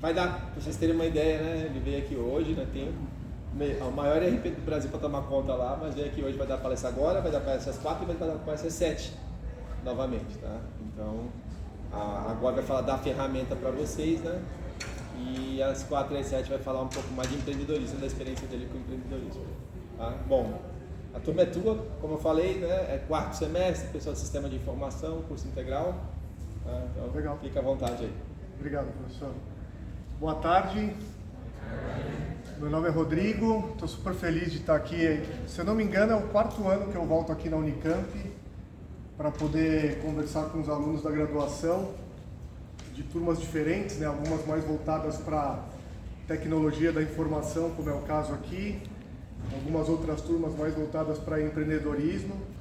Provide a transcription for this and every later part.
Vai dar, para vocês terem uma ideia, né? Ele veio aqui hoje, né? Tem o maior RP do Brasil para tomar conta lá, mas veio aqui hoje, vai dar palestra agora, vai dar palestra às 4 e vai dar palestra às 7 novamente, tá? Então, agora vai falar da ferramenta para vocês, né? E às 4 e às 7 vai falar um pouco mais de empreendedorismo, da experiência dele com empreendedorismo. Tá? Bom, a turma é tua, como eu falei, né? É quarto semestre, pessoal do Sistema de Informação, curso integral. Tá? Então, legal. Fica à vontade aí. Obrigado, professor. Boa tarde. Meu nome é Rodrigo, estou super feliz de estar aqui. Se eu não me engano, é o 4º ano que eu volto aqui na Unicamp para poder conversar com os alunos da graduação de turmas diferentes, né? Algumas mais voltadas para tecnologia da informação, como é o caso aqui, algumas outras turmas mais voltadas para empreendedorismo.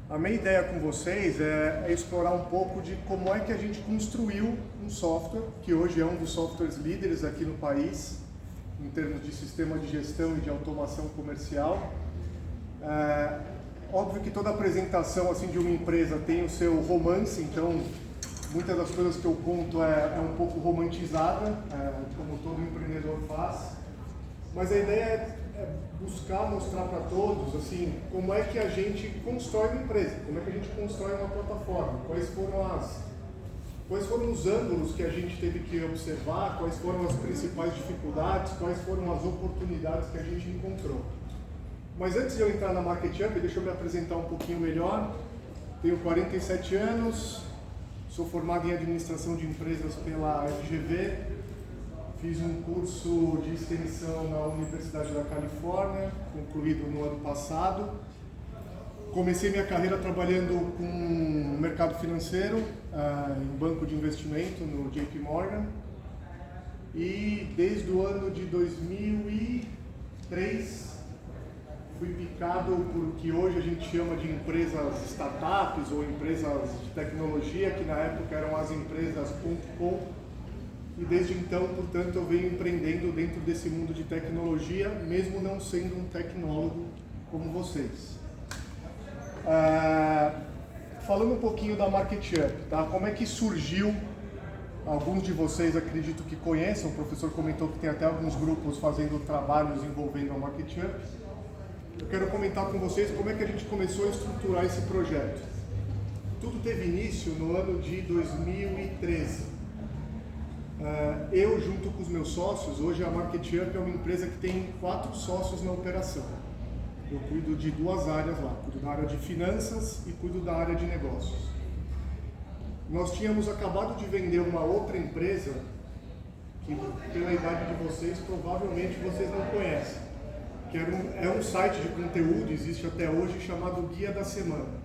A minha ideia com vocês é explorar um pouco de como é que a gente construiu um software, que hoje é um dos softwares líderes aqui no país, em termos de sistema de gestão e de automação comercial. Óbvio que toda apresentação assim, de uma empresa tem o seu romance, então muitas das coisas que eu conto é um pouco romantizada, como todo empreendedor faz, mas a ideia é buscar mostrar para todos assim, como é que a gente constrói uma empresa, como é que a gente constrói uma plataforma, quais foram os ângulos que a gente teve que observar, quais foram as principais dificuldades, quais foram as oportunidades que a gente encontrou. Mas antes de eu entrar na Market Up, deixa eu me apresentar um pouquinho melhor. Tenho 47 anos, sou formado em Administração de Empresas pela FGV, fiz um curso de extensão na Universidade da Califórnia, concluído no ano passado. Comecei minha carreira trabalhando com o mercado financeiro, em banco de investimento, no JP Morgan. E desde o ano de 2003, fui picado por o que hoje a gente chama de empresas startups ou empresas de tecnologia, que na época eram as empresas .com. E desde então, portanto, eu venho empreendendo dentro desse mundo de tecnologia, mesmo não sendo um tecnólogo como vocês. Falando um pouquinho da Market Up, tá? Como é que surgiu? Alguns de vocês acredito que conheçam, o professor comentou que tem até alguns grupos fazendo trabalhos envolvendo a Market Up. Eu quero comentar com vocês como é que a gente começou a estruturar esse projeto. Tudo teve início no ano de 2013. Eu, junto com os meus sócios, hoje a Market Up é uma empresa que tem 4 sócios na operação. Eu cuido de 2 áreas lá, cuido da área de finanças e cuido da área de negócios. Nós tínhamos acabado de vender uma outra empresa que, pela idade de vocês, provavelmente vocês não conhecem, que é um site de conteúdo, existe até hoje, chamado Guia da Semana.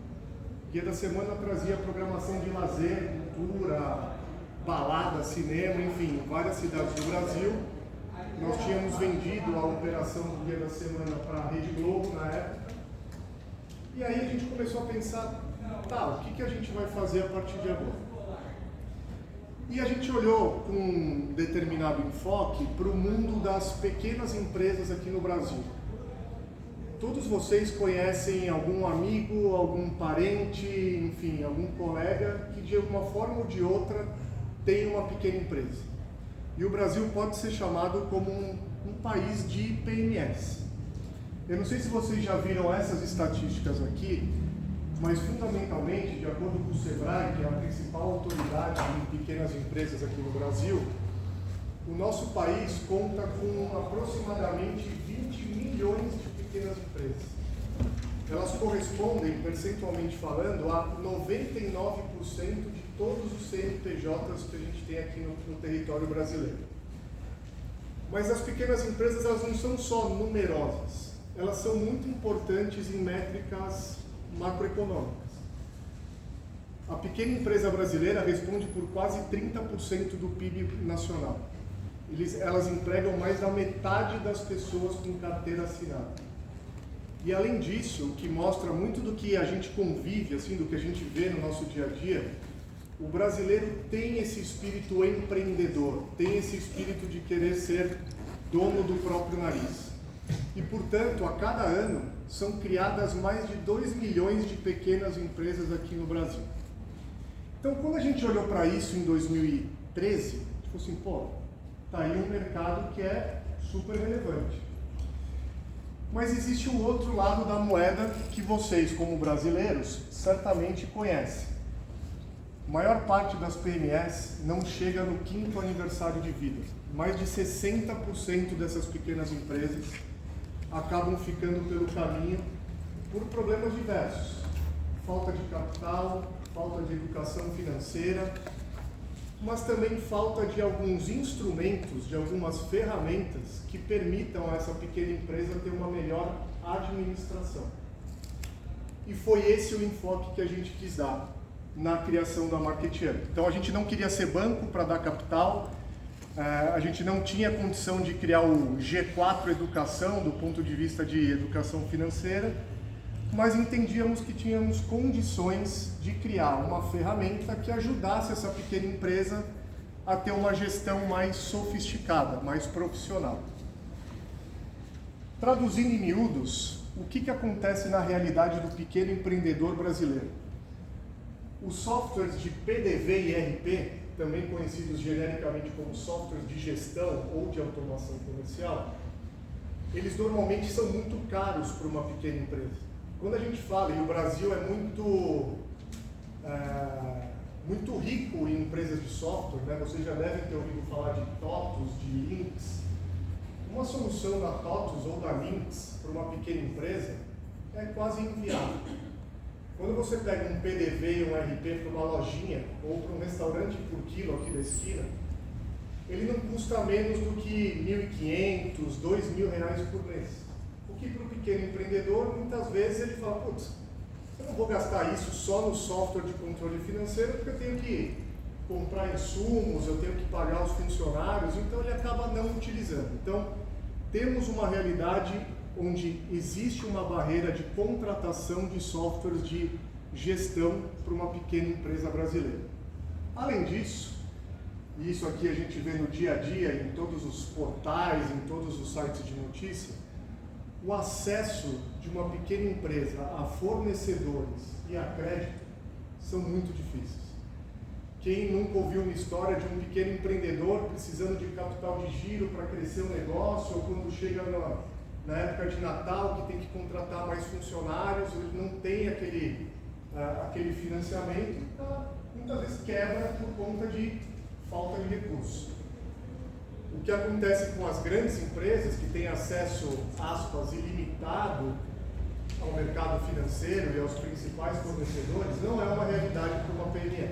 Guia da Semana trazia programação de lazer, cultura, balada, cinema, enfim, em várias cidades do Brasil. Nós tínhamos vendido a operação do Guia da Semana para a Rede Globo na época. E aí a gente começou a pensar, o que a gente vai fazer a partir de agora? E a gente olhou com um determinado enfoque para o mundo das pequenas empresas aqui no Brasil. Todos vocês conhecem algum amigo, algum parente, enfim, algum colega que de uma forma ou de outra tem uma pequena empresa. E o Brasil pode ser chamado como um país de PMS. Eu não sei se vocês já viram essas estatísticas aqui, mas fundamentalmente, de acordo com o Sebrae, que é a principal autoridade em pequenas empresas aqui no Brasil, o nosso país conta com aproximadamente 20 milhões de pequenas empresas. Elas correspondem, percentualmente falando, a 99% de todos os CNPJs que a gente tem aqui no território brasileiro. Mas as pequenas empresas, elas não são só numerosas, elas são muito importantes em métricas macroeconômicas. A pequena empresa brasileira responde por quase 30% do PIB nacional. Elas empregam mais da metade das pessoas com carteira assinada. E além disso, o que mostra muito do que a gente convive, assim, do que a gente vê no nosso dia a dia, o brasileiro tem esse espírito empreendedor, tem esse espírito de querer ser dono do próprio nariz. E, portanto, a cada ano são criadas mais de 2 milhões de pequenas empresas aqui no Brasil. Então, quando a gente olhou para isso em 2013, a gente falou assim, Está aí um mercado que é super relevante. Mas existe um outro lado da moeda que vocês, como brasileiros, certamente conhecem. A maior parte das PMEs não chega no 5º aniversário de vida. Mais de 60% dessas pequenas empresas acabam ficando pelo caminho por problemas diversos. Falta de capital, falta de educação financeira, mas também falta de alguns instrumentos, de algumas ferramentas que permitam a essa pequena empresa ter uma melhor administração. E foi esse o enfoque que a gente quis dar na criação da Market Up. Então a gente não queria ser banco para dar capital, a gente não tinha condição de criar o G4 Educação do ponto de vista de educação financeira, mas entendíamos que tínhamos condições de criar uma ferramenta que ajudasse essa pequena empresa a ter uma gestão mais sofisticada, mais profissional. Traduzindo em miúdos, o que acontece na realidade do pequeno empreendedor brasileiro? Os softwares de PDV e RP, também conhecidos genericamente como softwares de gestão ou de automação comercial, eles normalmente são muito caros para uma pequena empresa. Quando a gente fala, e o Brasil é muito rico em empresas de software, né? Vocês já devem ter ouvido falar de TOTUS, de Lynx. Uma solução da TOTUS ou da Lynx para uma pequena empresa é quase inviável. Quando você pega um PDV e um RP para uma lojinha ou para um restaurante por quilo aqui da esquina, ele não custa menos do que R$ 1.500, R$ 2.000 por mês. O que para o pequeno empreendedor, muitas vezes ele fala, putz, eu não vou gastar isso só no software de controle financeiro porque eu tenho que comprar insumos, eu tenho que pagar os funcionários, então ele acaba não utilizando. Então, temos uma realidade onde existe uma barreira de contratação de softwares de gestão para uma pequena empresa brasileira. Além disso, e isso aqui a gente vê no dia a dia, em todos os portais, em todos os sites de notícia, o acesso de uma pequena empresa a fornecedores e a crédito são muito difíceis. Quem nunca ouviu uma história de um pequeno empreendedor precisando de capital de giro para crescer o negócio, ou quando chega na época de Natal que tem que contratar mais funcionários, ele não tem aquele financiamento, então, muitas vezes quebra por conta de falta de recursos. O que acontece com as grandes empresas que têm acesso, aspas, ilimitado ao mercado financeiro e aos principais fornecedores não é uma realidade para uma PME.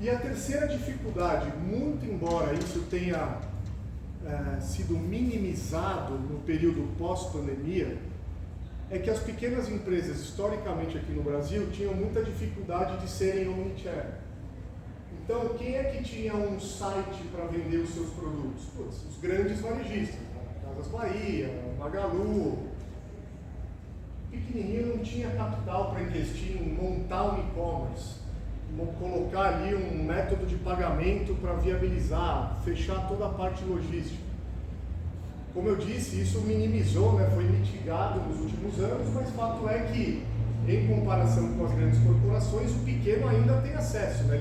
E a terceira dificuldade, muito embora isso tenha sido minimizado no período pós-pandemia, é que as pequenas empresas, historicamente aqui no Brasil, tinham muita dificuldade de serem omnichannel. Então, quem é que tinha um site para vender os seus produtos? Putz, os grandes varejistas, Casas Bahia, Magalu. Pequenininho não tinha capital para investir em montar um e-commerce, colocar ali um método de pagamento para viabilizar, fechar toda a parte logística. Como eu disse, isso minimizou, né, foi mitigado nos últimos anos, mas fato é que, em comparação com as grandes corporações, o pequeno ainda tem acesso, né?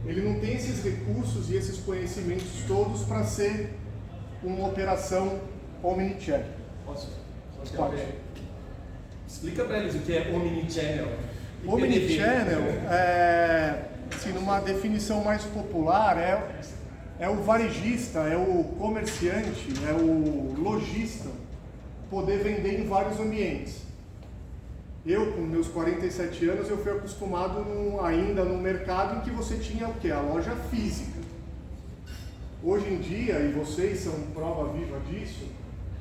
Ele não tem esses recursos e esses conhecimentos todos para ser uma operação omnichannel. Posso? Pode. Explica para eles o que é omnichannel. Omnichannel, assim, numa definição mais popular, é o varejista, é o comerciante, é o lojista poder vender em vários ambientes. Eu, com meus 47 anos, eu fui acostumado ainda no mercado em que você tinha o quê? A loja física. Hoje em dia, e vocês são prova viva disso,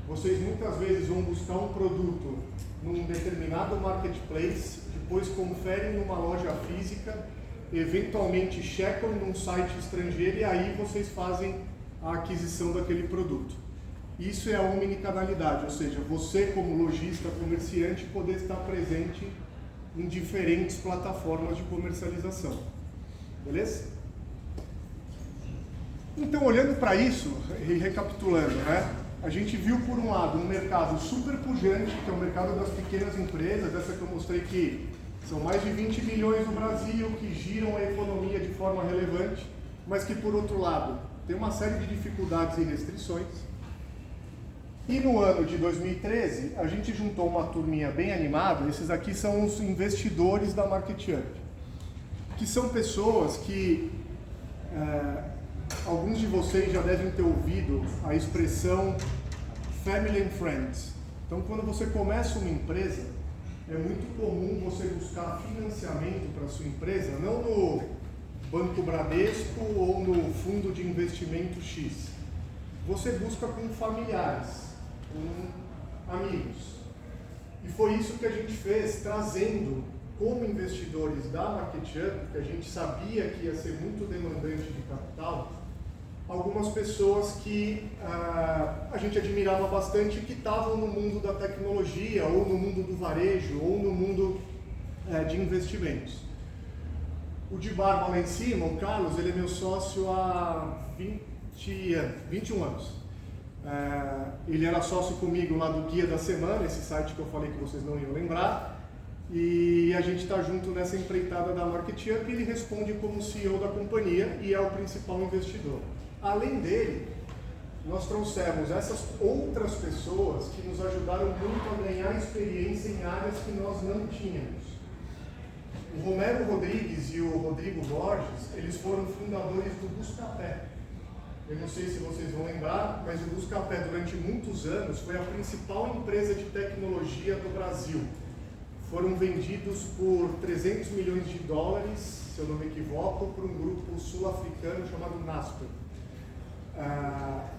vocês muitas vezes vão buscar um produto num determinado marketplace, depois conferem numa loja física, eventualmente checam num site estrangeiro e aí vocês fazem a aquisição daquele produto. Isso é a omnicanalidade, ou seja, você como lojista, comerciante, poder estar presente em diferentes plataformas de comercialização. Beleza? Então, olhando para isso, e recapitulando, né? A gente viu, por um lado, um mercado super pujante, que é o mercado das pequenas empresas, essa que eu mostrei que são mais de 20 milhões no Brasil, que giram a economia de forma relevante, mas que, por outro lado, tem uma série de dificuldades e restrições. E no ano de 2013, a gente juntou uma turminha bem animada. Esses aqui são os investidores da MarketUp, que são pessoas que alguns de vocês já devem ter ouvido a expressão family and friends. Então, quando você começa uma empresa, é muito comum você buscar financiamento para a sua empresa, não no Banco Bradesco ou no fundo de investimento X. Você busca com familiares, com amigos. E foi isso que a gente fez, trazendo como investidores da MarketUp, que a gente sabia que ia ser muito demandante de capital, algumas pessoas que a gente admirava bastante, que estavam no mundo da tecnologia, ou no mundo do varejo, ou no mundo de investimentos. O de barba lá em cima, o Carlos, ele é meu sócio há 21 anos. Ele era sócio comigo lá do Guia da Semana, esse site que eu falei que vocês não iam lembrar, e a gente está junto nessa empreitada da MarketUp, e ele responde como CEO da companhia e é o principal investidor. Além dele, nós trouxemos essas outras pessoas que nos ajudaram muito a ganhar experiência em áreas que nós não tínhamos. O Romero Rodrigues e o Rodrigo Borges, eles foram fundadores do Buscapé. Eu não sei se vocês vão lembrar, mas o Buscapé durante muitos anos foi a principal empresa de tecnologia do Brasil. Foram vendidos por 300 milhões de dólares, se eu não me equivoco, por um grupo sul-africano chamado Naspers.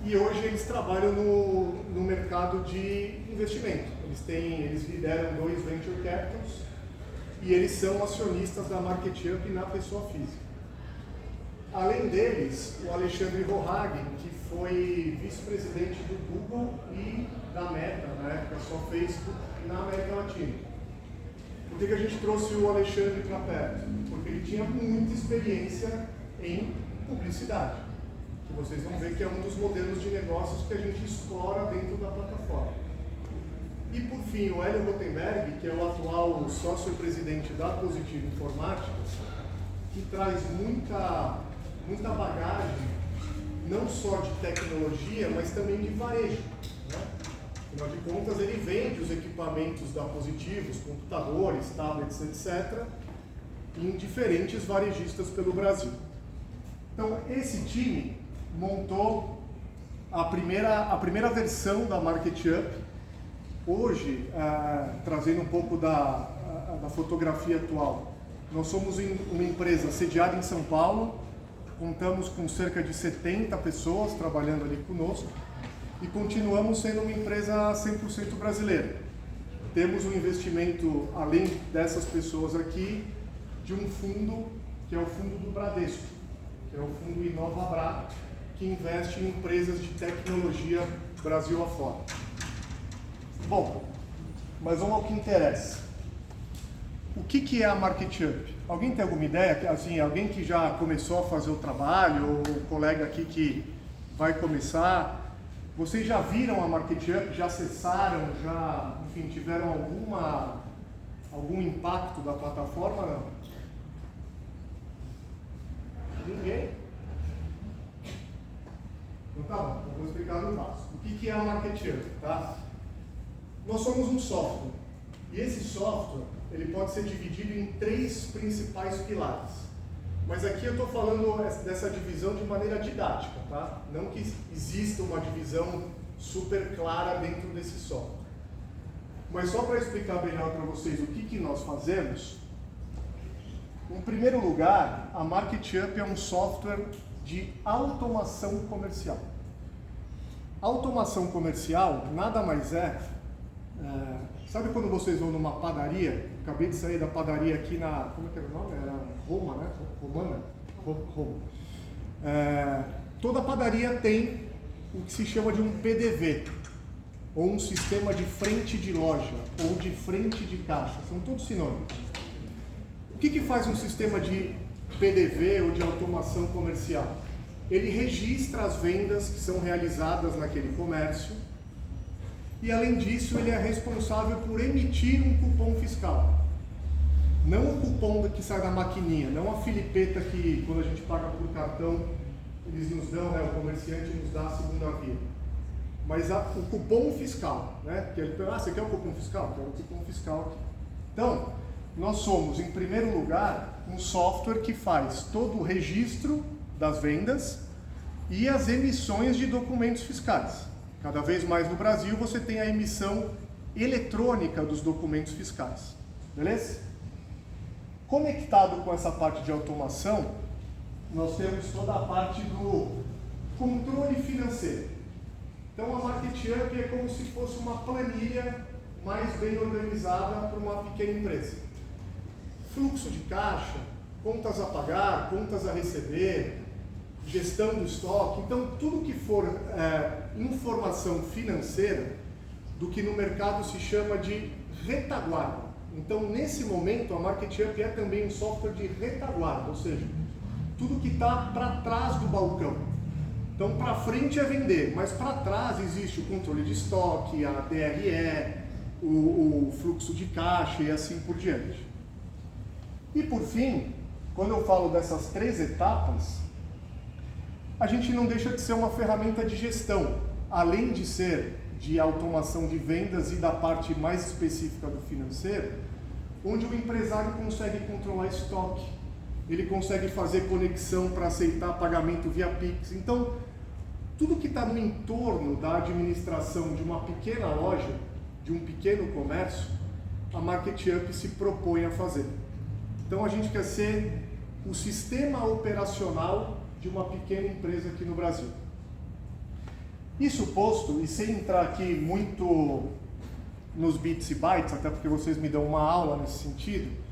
E hoje eles trabalham no mercado de investimento. Eles lideram 2 venture capitals e eles são acionistas da MarketUp na pessoa física. Além deles, o Alexandre Rohagen, que foi vice-presidente do Google e da Meta, na época só Facebook, na América Latina. Por que a gente trouxe o Alexandre para perto? Porque ele tinha muita experiência em publicidade, que vocês vão ver que é um dos modelos de negócios que a gente explora dentro da plataforma. E por fim, o Hélio Rotenberg, que é o atual sócio-presidente da Positivo Informática, que traz muita bagagem, não só de tecnologia, mas também de varejo, né? Afinal de contas, ele vende os equipamentos da Positivo, os computadores, tablets, etc., em diferentes varejistas pelo Brasil. Então, esse time montou a primeira versão da MarketUp. Hoje, trazendo um pouco da fotografia atual, nós somos uma empresa sediada em São Paulo, contamos com cerca de 70 pessoas trabalhando ali conosco e continuamos sendo uma empresa 100% brasileira. Temos um investimento, além dessas pessoas aqui, de um fundo, que é o fundo do Bradesco, que é o fundo InovaBra, que investe em empresas de tecnologia Brasil afora. Bom, mas vamos ao que interessa. O que é a MarketUp? Alguém tem alguma ideia? Assim, alguém que já começou a fazer o trabalho, ou um colega aqui que vai começar? Vocês já viram a MarketUp? Já acessaram? Já, enfim, tiveram algum impacto da plataforma? Não? Ninguém? Então tá bom, eu vou explicar no passo. O que é a MarketUp? Tá? Nós somos um software, e esse software ele pode ser dividido em 3 principais pilares. Mas aqui eu estou falando dessa divisão de maneira didática, tá? Não que exista uma divisão super clara dentro desse software. Mas só para explicar melhor para vocês o que nós fazemos, em primeiro lugar, a MarketUp é um software de automação comercial. Automação comercial nada mais sabe quando vocês vão numa padaria? Acabei de sair da padaria aqui na... Como é que era o nome? Era Roma, né? Romana? Roma. Toda padaria tem o que se chama de um PDV, ou um sistema de frente de loja, ou de frente de caixa. São todos sinônimos. O que faz um sistema de PDV ou de automação comercial? Ele registra as vendas que são realizadas naquele comércio, e além disso ele é responsável por emitir um cupom fiscal. Não o cupom que sai da maquininha, não a filipeta que quando a gente paga por cartão eles nos dão, né, o comerciante nos dá a segunda via. Mas o cupom fiscal, né? Que ele você quer o cupom fiscal? Quero o cupom fiscal aqui. Então, nós somos, em primeiro lugar, um software que faz todo o registro das vendas e as emissões de documentos fiscais. Cada vez mais no Brasil você tem a emissão eletrônica dos documentos fiscais. Beleza? Conectado com essa parte de automação, nós temos toda a parte do controle financeiro. Então a MarketUp é como se fosse uma planilha mais bem organizada para uma pequena empresa. Fluxo de caixa, contas a pagar, contas a receber, gestão do estoque. Então tudo que for informação financeira, do que no mercado se chama de retaguarda. Então nesse momento a MarketUp é também um software de retaguarda, ou seja, tudo que está para trás do balcão. Então, para frente é vender, mas para trás existe o controle de estoque, a DRE, o fluxo de caixa e assim por diante. E por fim, quando eu falo dessas 3 etapas, a gente não deixa de ser uma ferramenta de gestão, além de ser de automação de vendas e da parte mais específica do financeiro, onde o empresário consegue controlar estoque, ele consegue fazer conexão para aceitar pagamento via Pix. Então, tudo que está no entorno da administração de uma pequena loja, de um pequeno comércio, a MarketUp se propõe a fazer. Então, a gente quer ser o sistema operacional de uma pequena empresa aqui no Brasil. Isso posto, e sem entrar aqui muito nos bits e bytes, até porque vocês me dão uma aula nesse sentido,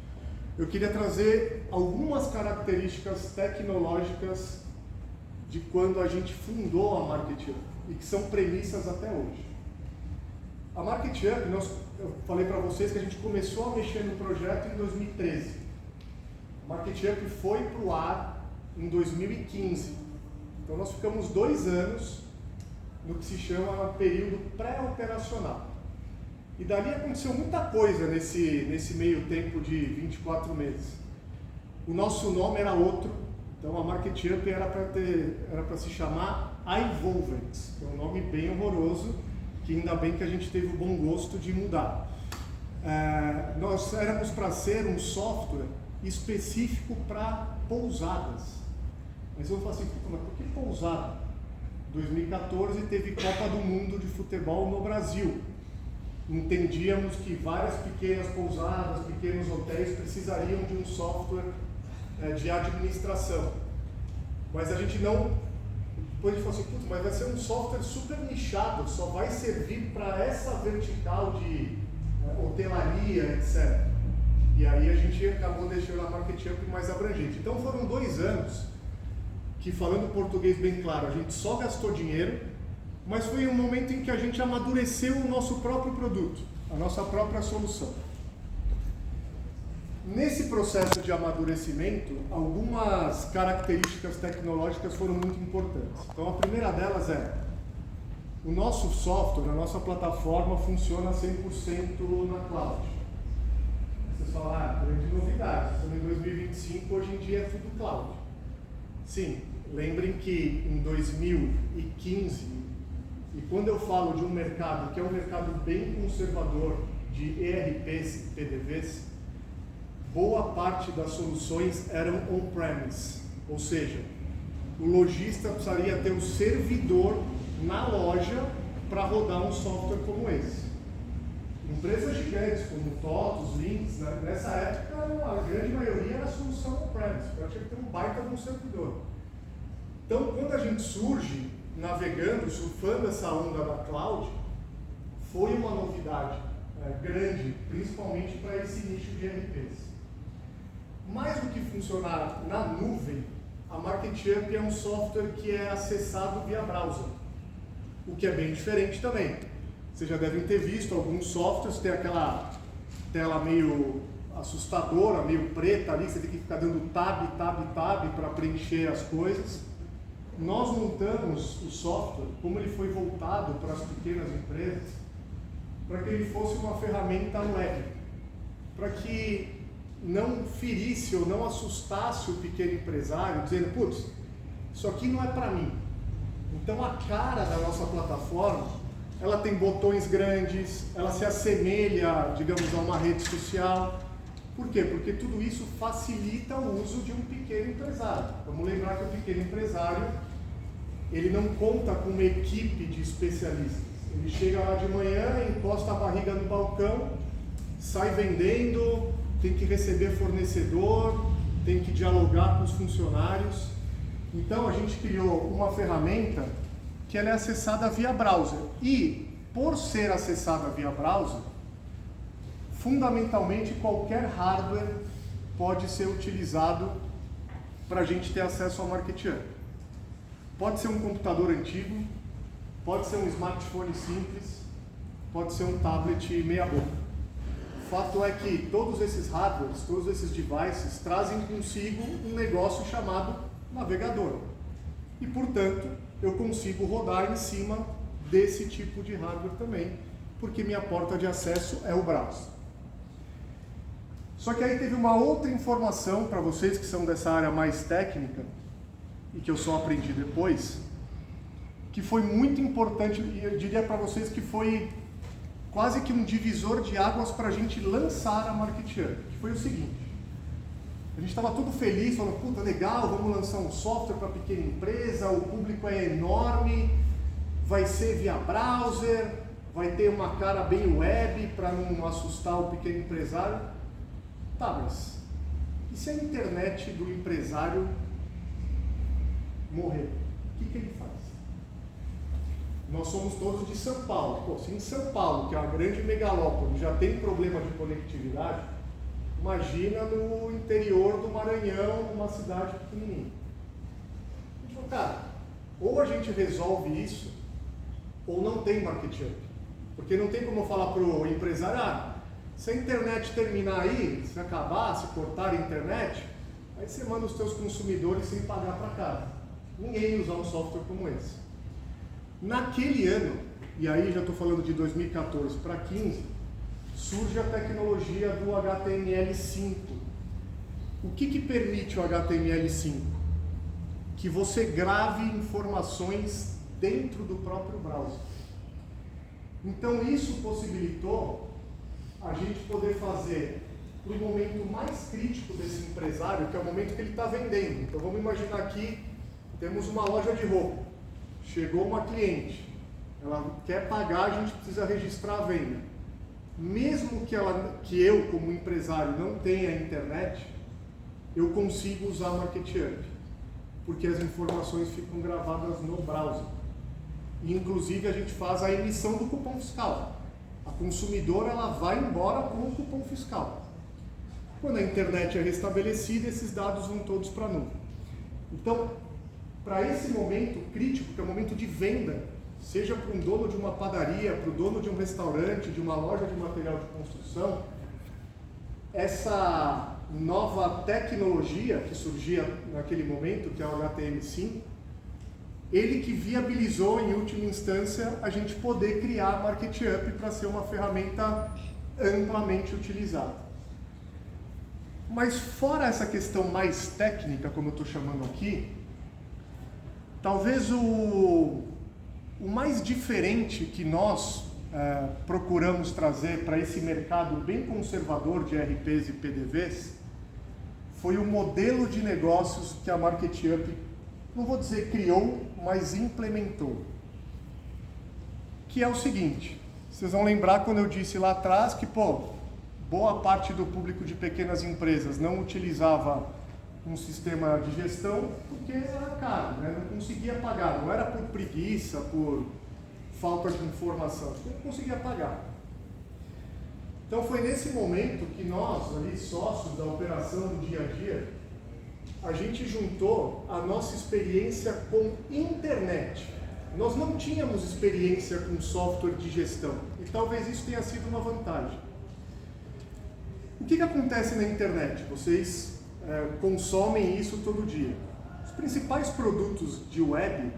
eu queria trazer algumas características tecnológicas de quando a gente fundou a MarketUp e que são premissas até hoje. A MarketUp, eu falei para vocês que a gente começou a mexer no projeto em 2013. A MarketUp foi para o ar em 2015. Então nós ficamos 2 anos no que se chama período pré-operacional. E dali aconteceu muita coisa nesse meio tempo de 24 meses. O nosso nome era outro, então a MarketUp era para se chamar iVolvent, que é um nome bem horroroso, que ainda bem que a gente teve o bom gosto de mudar. Nós éramos para ser um software específico para pousadas. Mas eu falo assim, mas por que pousada? 2014 teve Copa do Mundo de futebol no Brasil. Entendíamos que várias pequenas pousadas, pequenos hotéis precisariam de um software de administração. Mas a gente não... Depois a gente falou assim, putz, mas vai ser um software super nichado, só vai servir para essa vertical de hotelaria, etc. E aí a gente acabou deixando a MarketUp mais abrangente. Então foram 2 anos que, falando português bem claro, a gente só gastou dinheiro, mas foi um momento em que a gente amadureceu o nosso próprio produto, a nossa própria solução. Nesse processo de amadurecimento, algumas características tecnológicas foram muito importantes. Então a primeira delas é, o nosso software, a nossa plataforma funciona 100% na cloud. Vocês falam, grande novidade, estamos em 2025, hoje em dia é tudo cloud. Sim, lembrem que em 2015, e quando eu falo de um mercado que é um mercado bem conservador de ERPs e PDVs, boa parte das soluções eram on-premise, ou seja, o lojista precisaria ter um servidor na loja para rodar um software como esse. Empresas gigantes como TOTOS, Lynx, nessa época a grande maioria era solução on-premise, eu tinha que ter um baita de um servidor. Então quando a gente surge navegando, surfando essa onda da cloud, foi uma novidade grande, principalmente para esse nicho de ERPs. Mais do que funcionar na nuvem, a MarketUp é um software que é acessado via browser, o que é bem diferente também. Vocês já devem ter visto alguns softwares, tem aquela tela meio assustadora, meio preta ali, você tem que ficar dando tab para preencher as coisas. Nós montamos o software, como ele foi voltado para as pequenas empresas, para que ele fosse uma ferramenta web, para que não ferisse ou não assustasse o pequeno empresário, dizendo, putz, isso aqui não é para mim. Então a cara da nossa plataforma, ela tem botões grandes, ela se assemelha, digamos, a uma rede social. Por quê? Porque tudo isso facilita o uso de um pequeno empresário. Vamos lembrar que o pequeno empresário, ele não conta com uma equipe de especialistas. Ele chega lá de manhã, encosta a barriga no balcão, sai vendendo, tem que receber fornecedor, tem que dialogar com os funcionários. Então a gente criou uma ferramenta que ela é acessada via browser. E, por ser acessada via browser, fundamentalmente qualquer hardware pode ser utilizado para a gente ter acesso ao MarketHub. Pode ser um computador antigo, pode ser um smartphone simples, pode ser um tablet meia-boca. O fato é que todos esses hardwares, todos esses devices trazem consigo um negócio chamado navegador. E, portanto, eu consigo rodar em cima desse tipo de hardware também, porque minha porta de acesso é o browser. Só que aí teve uma outra informação para vocês que são dessa área mais técnica, e que eu só aprendi depois, que foi muito importante, e eu diria para vocês que foi quase que um divisor de águas para a gente lançar a MarketHub, que foi o seguinte: a gente estava todo feliz, falando, puta, legal, vamos lançar um software para pequena empresa, o público é enorme, vai ser via browser, vai ter uma cara bem web para não assustar o pequeno empresário. Tá, mas e se a internet do empresário morrer? O que ele faz? Nós somos todos de São Paulo. Pô, se em São Paulo, que é uma grande megalópole, já tem problema de conectividade, imagina no interior do Maranhão, numa cidade pequenininha. A gente falou, cara, ou a gente resolve isso, ou não tem MarketHub. Porque não tem como eu falar para o empresário, se a internet terminar aí, se acabar, se cortar a internet, aí você manda os seus consumidores sem pagar para casa. Ninguém usa um software como esse. Naquele ano, e aí já estou falando de 2014 para 2015, surge a tecnologia do HTML5. O que permite o HTML5? Que você grave informações dentro do próprio browser. Então isso possibilitou a gente poder fazer para o momento mais crítico desse empresário, que é o momento que ele está vendendo. Então vamos imaginar aqui, temos uma loja de roupa, chegou uma cliente, ela quer pagar, a gente precisa registrar a venda. Mesmo que eu, como empresário, não tenha internet, eu consigo usar MarketHub, porque as informações ficam gravadas no browser. E, inclusive, a gente faz a emissão do cupom fiscal. A consumidora ela vai embora com o cupom fiscal. Quando a internet é restabelecida, esses dados vão todos para a nuvem. Então, para esse momento crítico, que é o momento de venda, seja para um dono de uma padaria, para o dono de um restaurante, de uma loja de material de construção, essa nova tecnologia que surgia naquele momento, que é o HTML5, ele que viabilizou, em última instância, a gente poder criar a MarketHub para ser uma ferramenta amplamente utilizada. Mas fora essa questão mais técnica, como eu estou chamando aqui, talvez o mais diferente que nós procuramos trazer para esse mercado bem conservador de RPs e PDVs foi o modelo de negócios que a MarketHub, não vou dizer criou, mas implementou. Que é o seguinte, vocês vão lembrar quando eu disse lá atrás que, boa parte do público de pequenas empresas não utilizava um sistema de gestão porque era caro, né? Não conseguia pagar, não era por preguiça, por falta de informação, não conseguia pagar. Então foi nesse momento que nós, ali, sócios da operação do dia a dia, a gente juntou a nossa experiência com internet. Nós não tínhamos experiência com software de gestão, e talvez isso tenha sido uma vantagem. O que acontece na internet? Vocês consomem isso todo dia. Os principais produtos de web,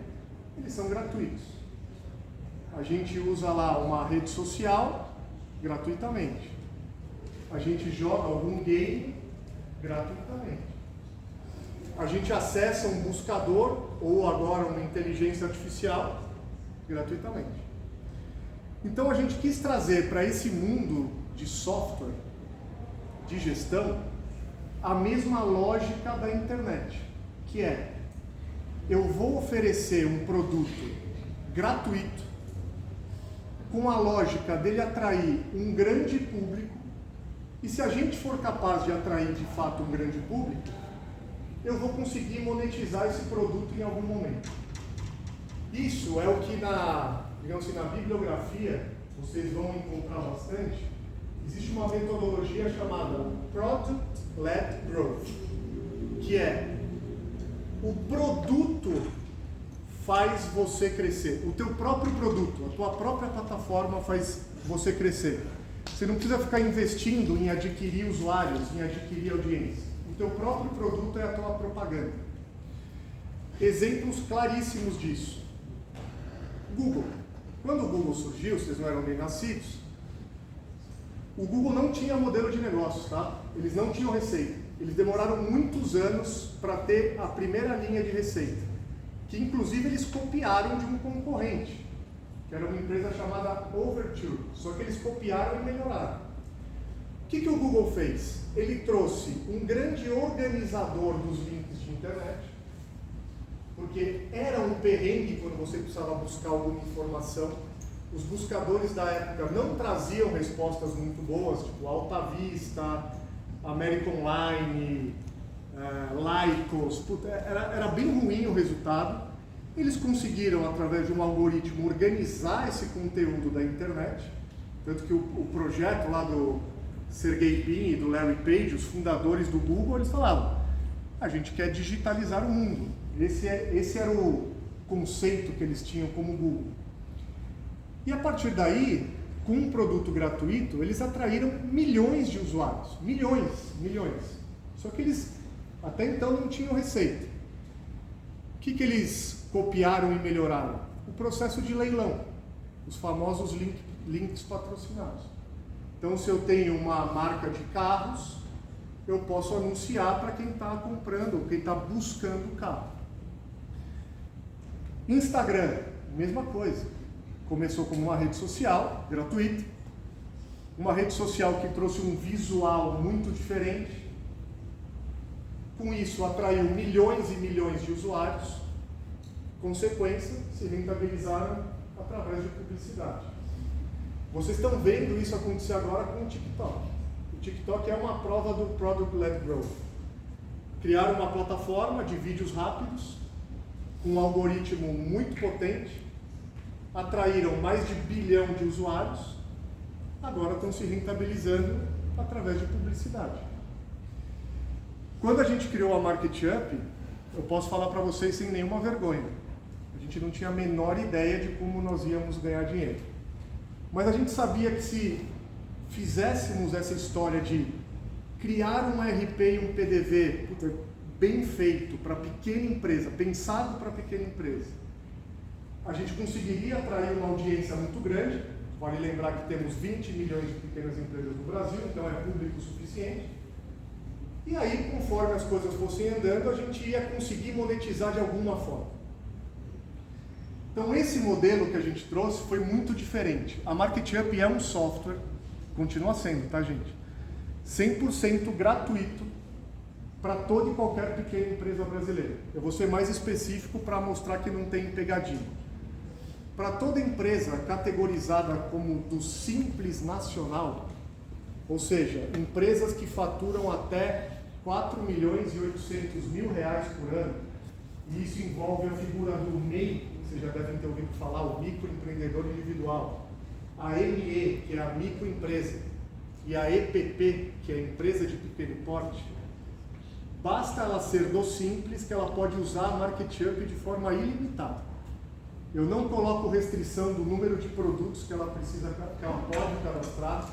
eles são gratuitos. A gente usa lá uma rede social gratuitamente. A gente joga algum game gratuitamente. a gente acessa um buscador ou agora uma inteligência artificial gratuitamente. Então a gente quis trazer para esse mundo de software, de gestão, a mesma lógica da internet, que é, eu vou oferecer um produto gratuito, com a lógica dele atrair um grande público, e se a gente for capaz de atrair de fato um grande público, eu vou conseguir monetizar esse produto em algum momento. Isso é o que digamos assim, na bibliografia vocês vão encontrar bastante. Existe uma metodologia chamada Product-Led Growth, que é o produto faz você crescer. O teu próprio produto, a tua própria plataforma faz você crescer. Você não precisa ficar investindo em adquirir usuários, em adquirir audiência. O teu próprio produto é a tua propaganda. Exemplos claríssimos disso. Google. Quando o Google surgiu, vocês não eram nem nascidos, o Google não tinha modelo de negócios, tá? Eles não tinham receita. Eles demoraram muitos anos para ter a primeira linha de receita, que inclusive eles copiaram de um concorrente, que era uma empresa chamada Overture, só que eles copiaram e melhoraram. O que o Google fez? Ele trouxe um grande organizador dos links de internet, porque era um perrengue quando você precisava buscar alguma informação. Os buscadores da época não traziam respostas muito boas, tipo Alta Vista, American Online, Lycos, era bem ruim o resultado. Eles conseguiram, através de um algoritmo, organizar esse conteúdo da internet, tanto que o projeto lá do Sergey Brin e do Larry Page, os fundadores do Google, eles falavam, a gente quer digitalizar o mundo. Esse era o conceito que eles tinham como Google. E a partir daí, com um produto gratuito, eles atraíram milhões de usuários. Milhões. Só que eles, até então, não tinham receita. O que eles copiaram e melhoraram? O processo de leilão. Os famosos links patrocinados. Então, se eu tenho uma marca de carros, eu posso anunciar para quem está comprando, ou quem está buscando o carro. Instagram, mesma coisa. Começou como uma rede social, gratuita. Uma rede social que trouxe um visual muito diferente. Com isso, atraiu milhões e milhões de usuários. Consequência, se rentabilizaram através de publicidade. Vocês estão vendo isso acontecer agora com o TikTok. O TikTok é uma prova do Product-Led Growth. Criaram uma plataforma de vídeos rápidos, com um algoritmo muito potente, atraíram mais de 1 bilhão de usuários, agora estão se rentabilizando através de publicidade. Quando a gente criou a MarketUp, eu posso falar para vocês sem nenhuma vergonha, a gente não tinha a menor ideia de como nós íamos ganhar dinheiro. Mas a gente sabia que se fizéssemos essa história de criar um RP e um PDV bem feito para pequena empresa, pensado para pequena empresa, a gente conseguiria atrair uma audiência muito grande. Vale lembrar que temos 20 milhões de pequenas empresas no Brasil, então é público suficiente. E aí, conforme as coisas fossem andando, a gente ia conseguir monetizar de alguma forma. Então esse modelo que a gente trouxe foi muito diferente. A MarketUp é um software, continua sendo, tá gente? 100% gratuito para toda e qualquer pequena empresa brasileira. Eu vou ser mais específico para mostrar que não tem pegadinha. Para toda empresa categorizada como do Simples Nacional, ou seja, empresas que faturam até R$4.800.000 por ano, e isso envolve a figura do MEI, vocês já devem ter ouvido falar, o microempreendedor individual, a ME, que é a microempresa, e a EPP, que é a empresa de pequeno porte. Basta ela ser do Simples que ela pode usar a MarketUp de forma ilimitada. Eu não coloco restrição do número de produtos que ela pode cadastrar.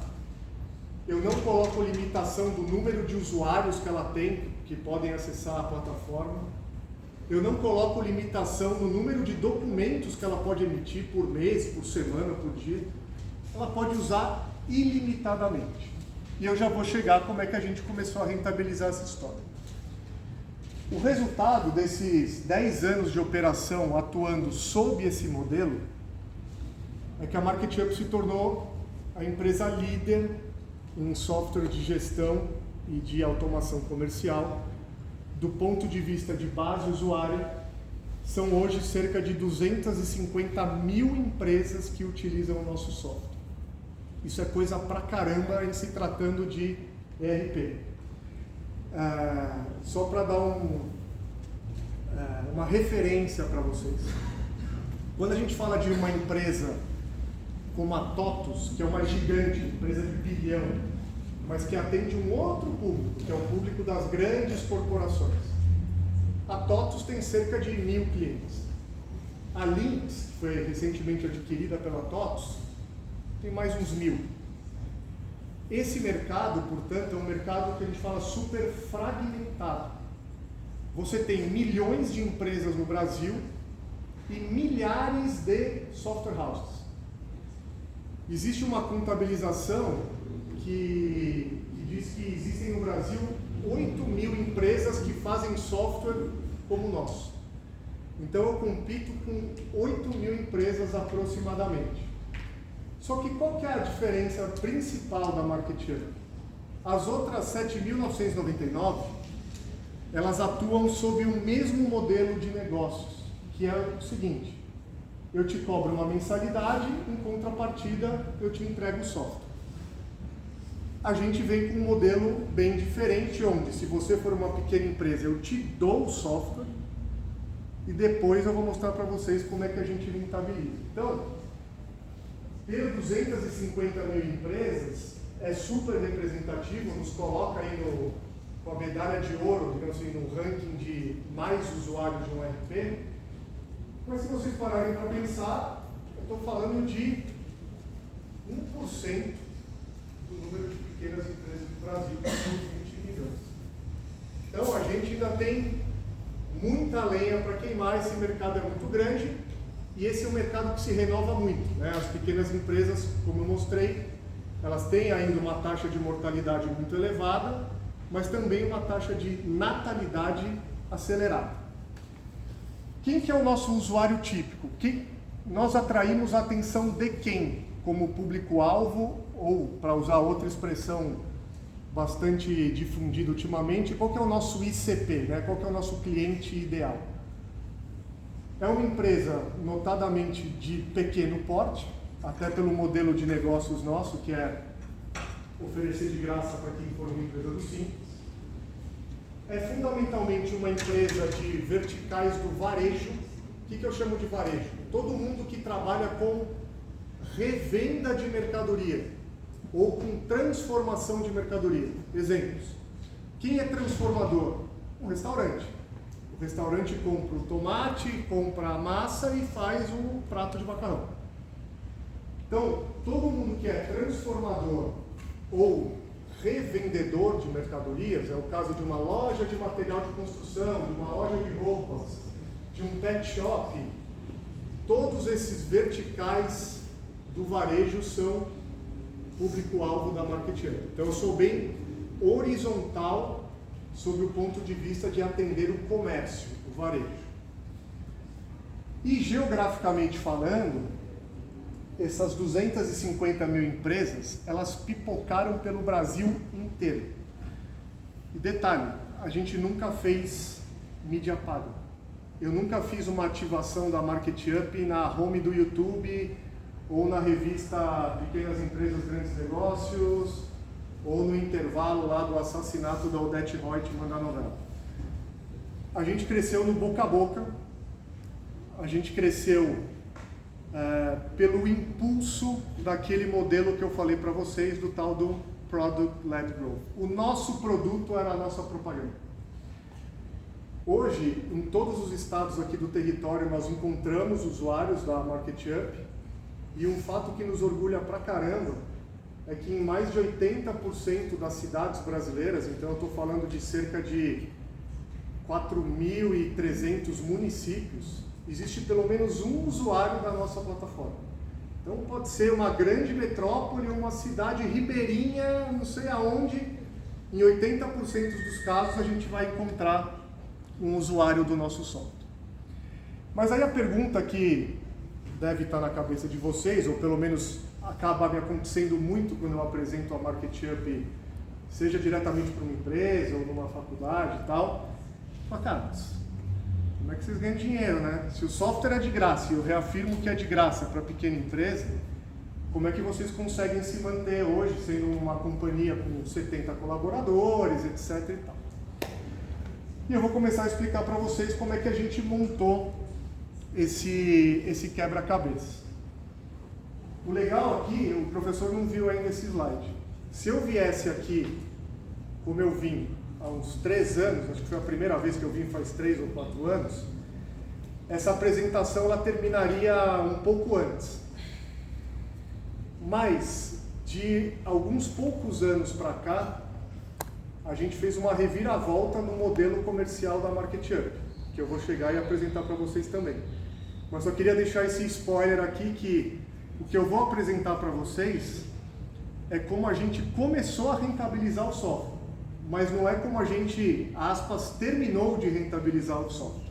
Eu não coloco limitação do número de usuários que ela tem, que podem acessar a plataforma. Eu não coloco limitação no número de documentos que ela pode emitir por mês, por semana, por dia. Ela pode usar ilimitadamente. E eu já vou chegar como é que a gente começou a rentabilizar essa história. O resultado desses 10 anos de operação atuando sob esse modelo é que a MarketUp se tornou a empresa líder em software de gestão e de automação comercial. Do ponto de vista de base usuária, são hoje cerca de 250 mil empresas que utilizam o nosso software. Isso é coisa pra caramba em se tratando de ERP. Só para dar uma referência para vocês. Quando a gente fala de uma empresa como a TOTUS, que é uma gigante, empresa de bilhão, mas que atende um outro público, que é o público das grandes corporações. A TOTUS tem cerca de 1.000 clientes. A Lynx, que foi recentemente adquirida pela TOTUS, tem mais uns 1.000. Esse mercado, portanto, é um mercado que a gente fala super fragmentado. Você tem milhões de empresas no Brasil e milhares de software houses. Existe uma contabilização que diz que existem no Brasil 8.000 empresas que fazem software como o nosso. Então eu compito com 8.000 empresas aproximadamente. Só que qual que é a diferença principal da MarketUp? As outras 7.999, elas atuam sob o mesmo modelo de negócios, que é o seguinte: eu te cobro uma mensalidade, em contrapartida eu te entrego o software. A gente vem com um modelo bem diferente, onde se você for uma pequena empresa, eu te dou o software e depois eu vou mostrar para vocês como é que a gente rentabiliza. Então, ter 250 mil empresas é super representativo, nos coloca aí com a medalha de ouro, digamos assim, no ranking de mais usuários de um ERP. Mas se vocês pararem para pensar, eu estou falando de 1% do número de pequenas empresas do Brasil, que são 20 milhões. Então a gente ainda tem muita lenha para queimar, esse mercado é muito grande e esse é um mercado que se renova muito, né? As pequenas empresas, como eu mostrei, elas têm ainda uma taxa de mortalidade muito elevada, mas também uma taxa de natalidade acelerada. Quem que é o nosso usuário típico? Nós atraímos a atenção de quem como público-alvo, ou, para usar outra expressão bastante difundida ultimamente, qual que é o nosso ICP, né? Qual que é o nosso cliente ideal? É uma empresa notadamente de pequeno porte, até pelo modelo de negócios nosso, que é oferecer de graça para quem for uma empresa do Simples. É fundamentalmente uma empresa de verticais do varejo. O que eu chamo de varejo? Todo mundo que trabalha com revenda de mercadoria ou com transformação de mercadoria. Exemplos. Quem é transformador? Um restaurante. O restaurante compra o tomate, compra a massa e faz o prato de macarrão. Então, todo mundo que é transformador ou revendedor de mercadorias, é o caso de uma loja de material de construção, de uma loja de roupas, de um pet shop, todos esses verticais do varejo são público-alvo da MarketUp. Então eu sou bem horizontal sob o ponto de vista de atender o comércio, o varejo. E geograficamente falando, essas 250 mil empresas, elas pipocaram pelo Brasil inteiro. E detalhe, a gente nunca fez mídia paga. Eu nunca fiz uma ativação da MarketUp na home do YouTube, ou na revista Pequenas Empresas, Grandes Negócios, ou no intervalo lá do assassinato da Odete Reutemann da novela. A gente cresceu no boca a boca, a gente cresceu pelo impulso daquele modelo que eu falei para vocês, do tal do Product-Led Growth. O nosso produto era a nossa propaganda. Hoje, em todos os estados aqui do território, nós encontramos usuários da MarketUp, e um fato que nos orgulha pra caramba é que em mais de 80% das cidades brasileiras, então eu estou falando de cerca de 4.300 municípios, existe pelo menos um usuário da nossa plataforma. Então pode ser uma grande metrópole, uma cidade ribeirinha, não sei aonde, em 80% dos casos a gente vai encontrar um usuário do nosso software. Mas aí a pergunta que deve estar na cabeça de vocês, ou pelo menos acaba me acontecendo muito quando eu apresento a MarketUp, seja diretamente para uma empresa ou numa faculdade e tal, fala, cara, mas como é que vocês ganham dinheiro, né? Se o software é de graça e eu reafirmo que é de graça para pequena empresa, como é que vocês conseguem se manter hoje sendo uma companhia com 70 colaboradores, etc e tal? E eu vou começar a explicar para vocês como é que a gente montou esse quebra-cabeça. O legal aqui, o professor não viu ainda esse slide. Se eu viesse aqui, como eu vim há uns 3 anos, acho que foi a primeira vez que eu vim faz 3 ou 4 anos, essa apresentação ela terminaria um pouco antes. Mas, de alguns poucos anos para cá, a gente fez uma reviravolta no modelo comercial da MarketUp, que eu vou chegar e apresentar para vocês também. Mas só queria deixar esse spoiler aqui que o que eu vou apresentar para vocês é como a gente começou a rentabilizar o software, mas não é como a gente, aspas, terminou de rentabilizar o software.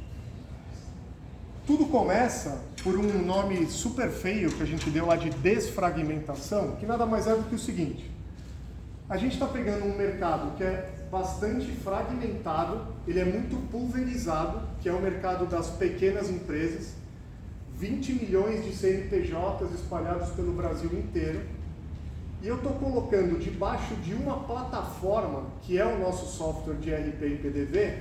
Tudo começa por um nome super feio que a gente deu lá de desfragmentação, que nada mais é do que o seguinte: a gente está pegando um mercado que é bastante fragmentado, ele é muito pulverizado, que é o mercado das pequenas empresas, 20 milhões de CNPJs espalhados pelo Brasil inteiro, e eu estou colocando debaixo de uma plataforma, que é o nosso software de RP e PDV,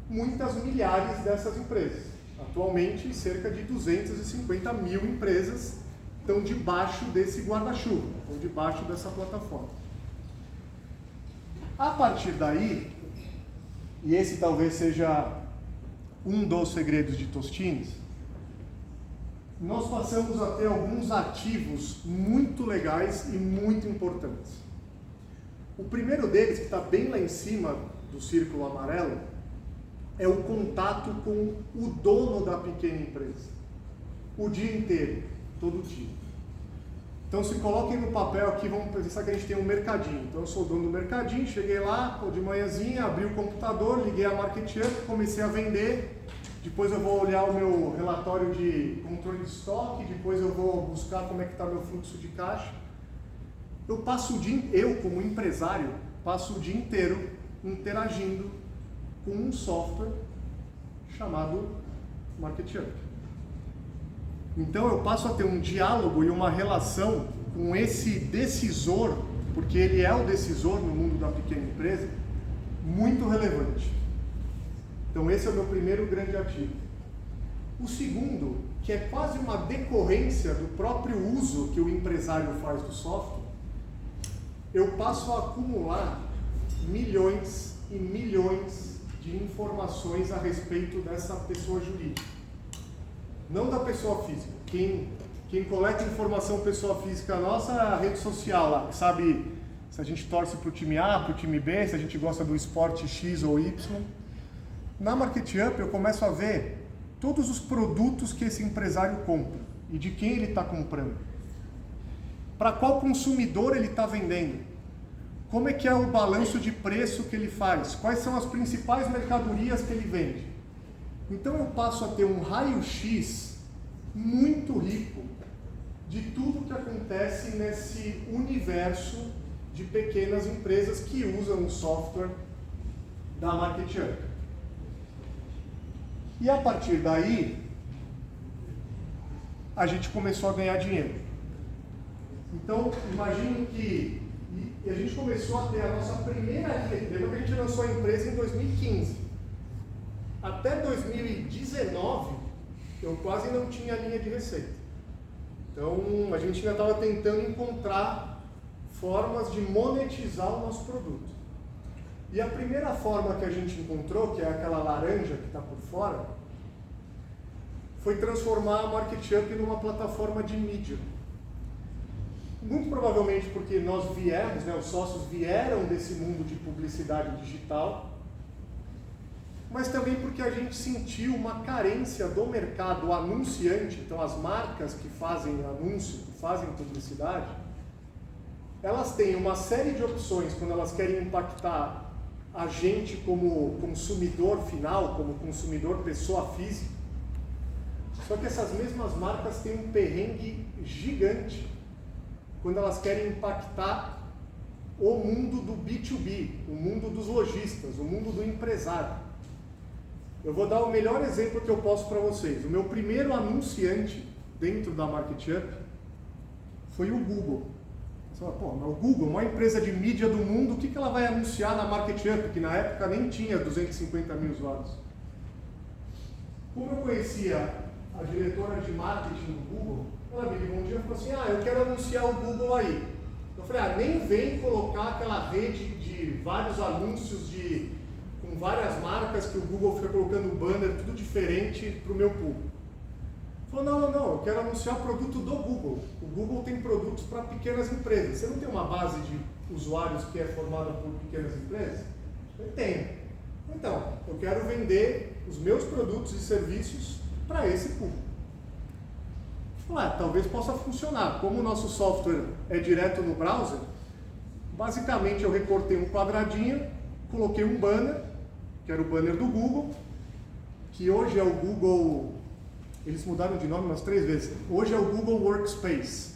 muitas milhares dessas empresas. Atualmente, cerca de 250 mil empresas estão debaixo desse guarda-chuva, estão debaixo dessa plataforma. A partir daí, e esse talvez seja um dos segredos de Tostines, nós passamos a ter alguns ativos muito legais e muito importantes. O primeiro deles, que está bem lá em cima do círculo amarelo, é o contato com o dono da pequena empresa. O dia inteiro, todo dia. Então se coloquem no papel aqui, vamos pensar que a gente tem um mercadinho. Então eu sou dono do mercadinho, cheguei lá, de manhãzinha, abri o computador, liguei a MarketUp, comecei a vender. Depois eu vou olhar o meu relatório de controle de estoque, depois eu vou buscar como é que está meu fluxo de caixa. Eu como empresário, passo o dia inteiro interagindo com um software chamado MarketUp. Então eu passo a ter um diálogo e uma relação com esse decisor, porque ele é o decisor no mundo da pequena empresa, muito relevante. Então esse é o meu primeiro grande ativo. O segundo, que é quase uma decorrência do próprio uso que o empresário faz do software, eu passo a acumular milhões e milhões de informações a respeito dessa pessoa jurídica. Não da pessoa física. Quem coleta informação pessoa física nossa é a rede social lá, que sabe se a gente torce para o time A, para o time B, se a gente gosta do esporte X ou Y. Na MarketUp eu começo a ver todos os produtos que esse empresário compra e de quem ele está comprando. Para qual consumidor ele está vendendo. Como é que é o balanço de preço que ele faz. Quais são as principais mercadorias que ele vende. Então eu passo a ter um raio-x muito rico de tudo que acontece nesse universo de pequenas empresas que usam o software da MarketUp. E a partir daí, a gente começou a ganhar dinheiro. Então, imagine que a gente começou a ter a nossa primeira linha. Lembra que a gente lançou a empresa em 2015. Até 2019, eu quase não tinha linha de receita. Então, a gente ainda estava tentando encontrar formas de monetizar o nosso produto. E a primeira forma que a gente encontrou, que é aquela laranja que está por fora, foi transformar a MarketUp numa plataforma de mídia. Muito provavelmente porque nós viemos, os sócios vieram desse mundo de publicidade digital, mas também porque a gente sentiu uma carência do mercado anunciante. Então as marcas que fazem anúncio, que fazem publicidade, elas têm uma série de opções quando elas querem impactar a gente como consumidor final, como consumidor pessoa física. Só que essas mesmas marcas têm um perrengue gigante quando elas querem impactar o mundo do B2B, o mundo dos lojistas, o mundo do empresário. Eu vou dar o melhor exemplo que eu posso para vocês. O meu primeiro anunciante dentro da MarketUp foi o Google. Você fala, pô, mas o Google, uma empresa de mídia do mundo, o que ela vai anunciar na MarketUp, que na época nem tinha 250 mil usuários? Como eu conhecia a diretora de marketing do Google, ela me ligou um dia e falou assim, eu quero anunciar o Google aí. Eu falei, nem vem colocar aquela rede de vários anúncios com várias marcas que o Google fica colocando banner, tudo diferente para o meu público. Falou, não, eu quero anunciar o produto do Google. O Google tem produtos para pequenas empresas. Você não tem uma base de usuários que é formada por pequenas empresas? Eu tenho. Então, eu quero vender os meus produtos e serviços para esse público. Talvez possa funcionar. Como o nosso software é direto no browser, basicamente eu recortei um quadradinho, coloquei um banner, que era o banner do Google, que hoje é o Google, eles mudaram de nome umas 3 vezes, hoje é o Google Workspace,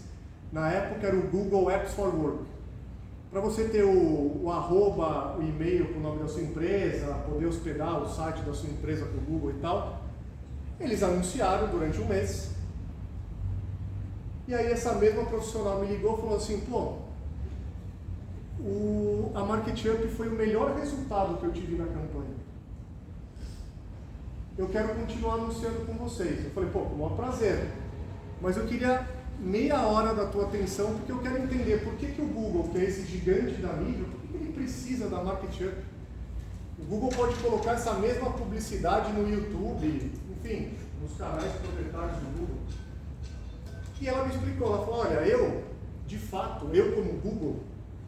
na época era o Google Apps for Work. Para você ter o arroba, o e-mail com o nome da sua empresa, poder hospedar o site da sua empresa para o Google e tal, eles anunciaram durante um mês. E aí essa mesma profissional me ligou e falou assim, a MarketUp foi o melhor resultado que eu tive na campanha. Eu quero continuar anunciando com vocês. Eu falei, com o maior prazer. Mas eu queria meia hora da tua atenção, porque eu quero entender por que o Google, que é esse gigante da mídia, por que ele precisa da MarketUp? O Google pode colocar essa mesma publicidade no YouTube, enfim, nos canais proprietários do Google. E ela me explicou, ela falou, olha, de fato, eu como Google,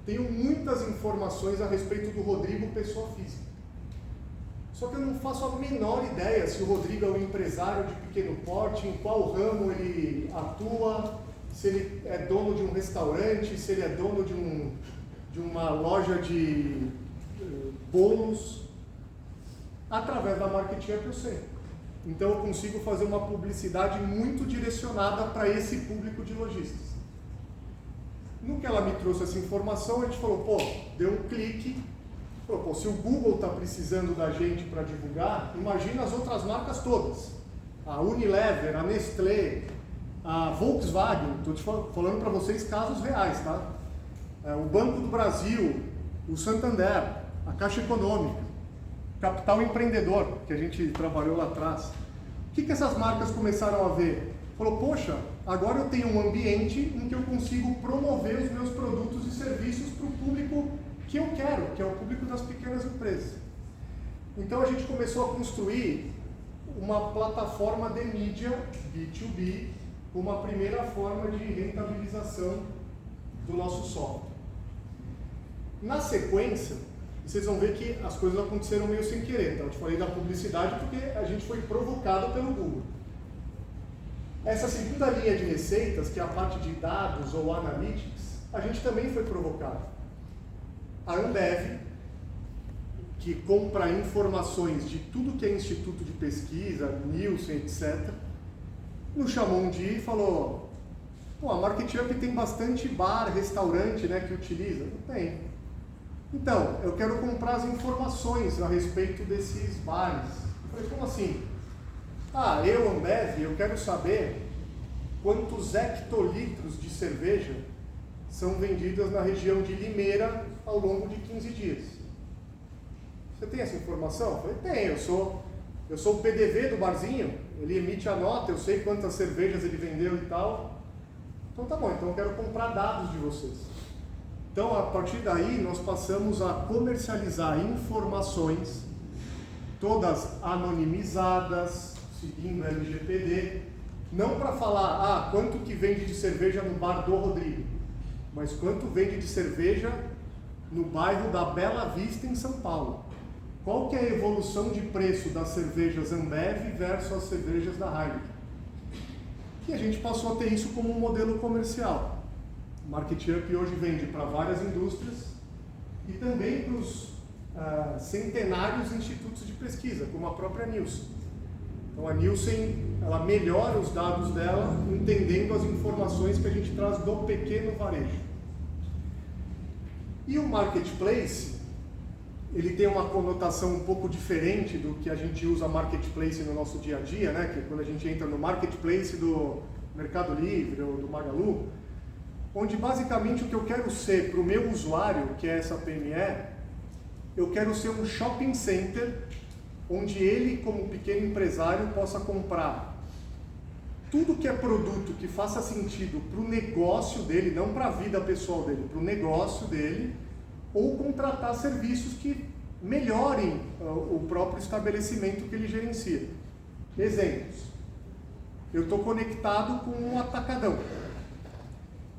tenho muitas informações a respeito do Rodrigo, pessoa física. Só que eu não faço a menor ideia se o Rodrigo é um empresário de pequeno porte, em qual ramo ele atua, se ele é dono de um restaurante, se ele é dono de uma loja de bolos. Através da MarketUp eu sei. Então eu consigo fazer uma publicidade muito direcionada para esse público de lojistas. No que ela me trouxe essa informação, a gente falou, deu um clique, falou, se o Google está precisando da gente para divulgar, imagina as outras marcas todas. A Unilever, a Nestlé, a Volkswagen, estou falando para vocês casos reais, tá? O Banco do Brasil, o Santander, a Caixa Econômica, Capital Empreendedor, que a gente trabalhou lá atrás. O que essas marcas começaram a ver? Falou, poxa, agora eu tenho um ambiente em que eu consigo promover os meus produtos e serviços para o público que eu quero, que é o público das pequenas empresas. Então a gente começou a construir uma plataforma de mídia B2B, uma primeira forma de rentabilização do nosso software. Na sequência, vocês vão ver que as coisas aconteceram meio sem querer. Então, eu te falei da publicidade porque a gente foi provocado pelo Google. Essa segunda linha de receitas, que é a parte de dados ou analytics, a gente também foi provocado. A Ambev, que compra informações de tudo que é instituto de pesquisa, Nielsen, etc., nos chamou um dia e falou, a MarketUp tem bastante bar, restaurante, né, que utiliza. Não tem. Então, eu quero comprar as informações a respeito desses bares. Eu falei, como assim? Eu, Ambev, eu quero saber quantos hectolitros de cerveja são vendidas na região de Limeira ao longo de 15 dias. Você tem essa informação? Eu falei, tenho, eu sou o PDV do barzinho, ele emite a nota, eu sei quantas cervejas ele vendeu e tal. Então tá bom, então eu quero comprar dados de vocês. Então, a partir daí, nós passamos a comercializar informações, todas anonimizadas, seguindo a LGPD, não para falar, quanto que vende de cerveja no bar do Rodrigo, mas quanto vende de cerveja no bairro da Bela Vista, em São Paulo. Qual que é a evolução de preço das cervejas Ambev versus as cervejas da Heineken? E a gente passou a ter isso como um modelo comercial. MarketUp hoje vende para várias indústrias e também para os centenários de institutos de pesquisa, como a própria Nielsen. Então a Nielsen, ela melhora os dados dela, entendendo as informações que a gente traz do pequeno varejo. E o Marketplace, ele tem uma conotação um pouco diferente do que a gente usa Marketplace no nosso dia a dia, né? Que é quando a gente entra no Marketplace do Mercado Livre ou do Magalu, onde basicamente o que eu quero ser para o meu usuário, que é essa PME, eu quero ser um shopping center onde ele, como pequeno empresário, possa comprar tudo que é produto que faça sentido para o negócio dele, não para a vida pessoal dele, para o negócio dele, ou contratar serviços que melhorem o próprio estabelecimento que ele gerencia. Exemplos. Eu estou conectado com um atacadão.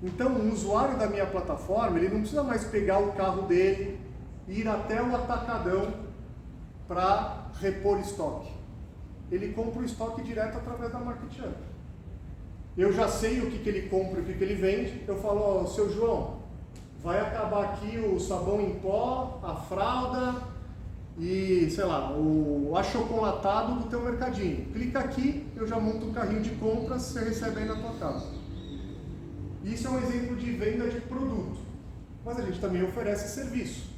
Então, um usuário da minha plataforma, ele não precisa mais pegar o carro dele, ir até o atacadão para repor estoque. Ele compra o estoque direto através da Market Hub. Eu já sei o que ele compra e o que ele vende. Eu falo, ó, seu João, vai acabar aqui o sabão em pó, a fralda e, sei lá, o achocolatado do teu mercadinho. Clica aqui, eu já monto um carrinho de compras, você recebe aí na tua casa. Isso é um exemplo de venda de produto. Mas a gente também oferece serviço.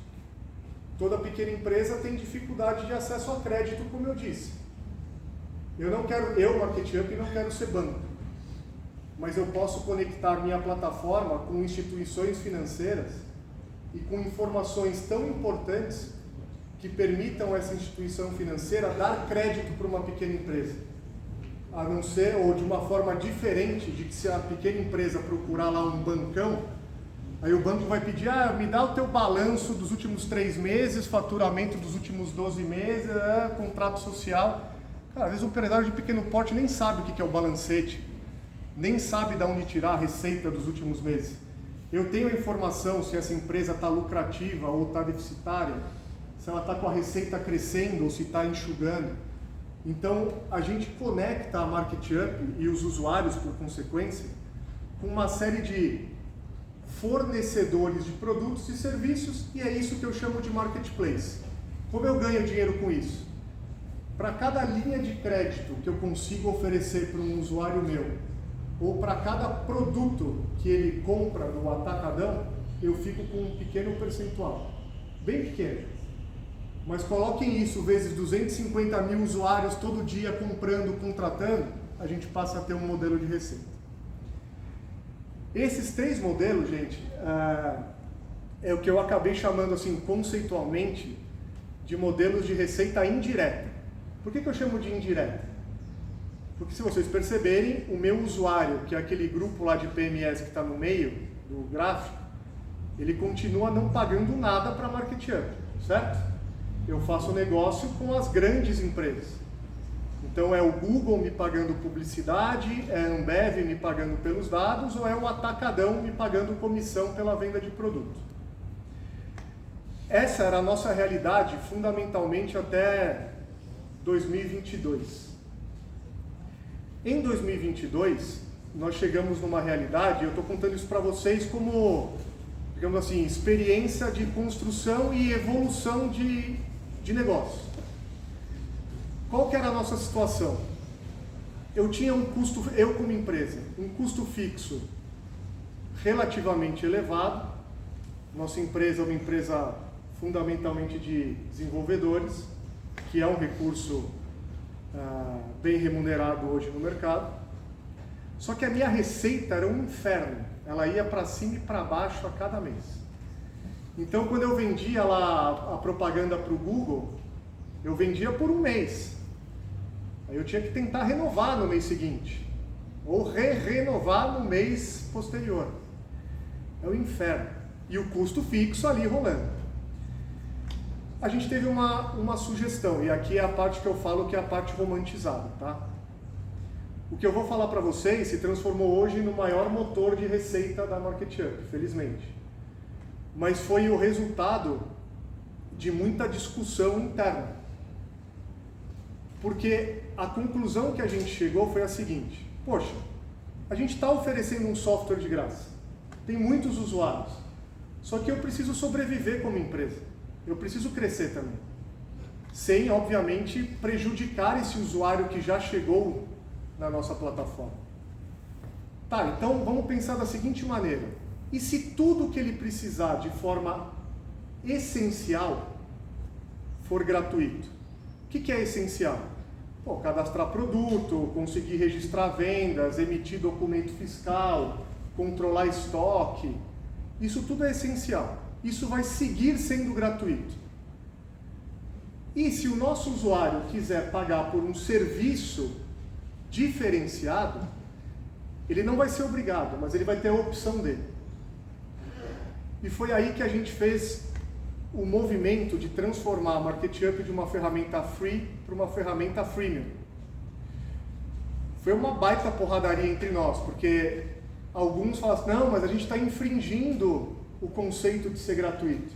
Toda pequena empresa tem dificuldade de acesso a crédito, como eu disse. Market Hub, não quero ser banco. Mas eu posso conectar minha plataforma com instituições financeiras e com informações tão importantes que permitam essa instituição financeira dar crédito para uma pequena empresa. A não ser, ou de uma forma diferente, de que se a pequena empresa procurar lá um bancão, aí o banco vai pedir, me dá o teu balanço dos últimos 3 meses, faturamento dos últimos 12 meses, contrato social. Cara, às vezes o empresário de pequeno porte nem sabe o que é o balancete, nem sabe de onde tirar a receita dos últimos meses. Eu tenho a informação se essa empresa está lucrativa ou está deficitária, se ela está com a receita crescendo ou se está enxugando. Então, a gente conecta a Market Hub e os usuários, por consequência, com uma série de fornecedores de produtos e serviços, e é isso que eu chamo de Marketplace. Como eu ganho dinheiro com isso? Para cada linha de crédito que eu consigo oferecer para um usuário meu, ou para cada produto que ele compra no atacadão, eu fico com um pequeno percentual, bem pequeno. Mas coloquem isso vezes 250 mil usuários todo dia comprando, contratando, a gente passa a ter um modelo de receita. Esses 3 modelos, gente, é o que eu acabei chamando assim conceitualmente de modelos de receita indireta. Por que eu chamo de indireta? Porque se vocês perceberem, o meu usuário, que é aquele grupo lá de PMEs que está no meio do gráfico, ele continua não pagando nada para a Market Hub, certo? Eu faço negócio com as grandes empresas. Então é o Google me pagando publicidade, é a Ambev me pagando pelos dados, ou é o Atacadão me pagando comissão pela venda de produto. Essa era a nossa realidade fundamentalmente até 2022. Em 2022, nós chegamos numa realidade, eu estou contando isso para vocês como, digamos assim, experiência de construção e evolução de negócio. Qual que era a nossa situação? Eu tinha um custo, eu como empresa, um custo fixo relativamente elevado. Nossa empresa é uma empresa fundamentalmente de desenvolvedores, que é um recurso bem remunerado hoje no mercado. Só que a minha receita era um inferno, ela ia para cima e para baixo a cada mês. Então, quando eu vendia lá a propaganda para o Google, eu vendia por um mês. Aí eu tinha que tentar renovar no mês seguinte, ou renovar no mês posterior. É o inferno. E o custo fixo ali rolando. A gente teve uma sugestão, e aqui é a parte que eu falo que é a parte romantizada, tá? O que eu vou falar para vocês se transformou hoje no maior motor de receita da Market Hub, felizmente. Mas foi o resultado de muita discussão interna. Porque a conclusão que a gente chegou foi a seguinte: poxa, a gente está oferecendo um software de graça, tem muitos usuários, só que eu preciso sobreviver como empresa. eu preciso crescer também. Sem, obviamente, prejudicar esse usuário que já chegou na nossa plataforma. Tá, então vamos pensar da seguinte maneira. E se tudo que ele precisar de forma essencial for gratuito? O que é essencial? Pô, cadastrar produto, conseguir registrar vendas, emitir documento fiscal, controlar estoque. Isso tudo é essencial. Isso vai seguir sendo gratuito. E se o nosso usuário quiser pagar por um serviço diferenciado, ele não vai ser obrigado, mas ele vai ter a opção dele. E foi aí que a gente fez o movimento de transformar a MarketUp de uma ferramenta free para uma ferramenta freemium. Foi uma baita porradaria entre nós, porque alguns falam assim, não, mas a gente está infringindo o conceito de ser gratuito.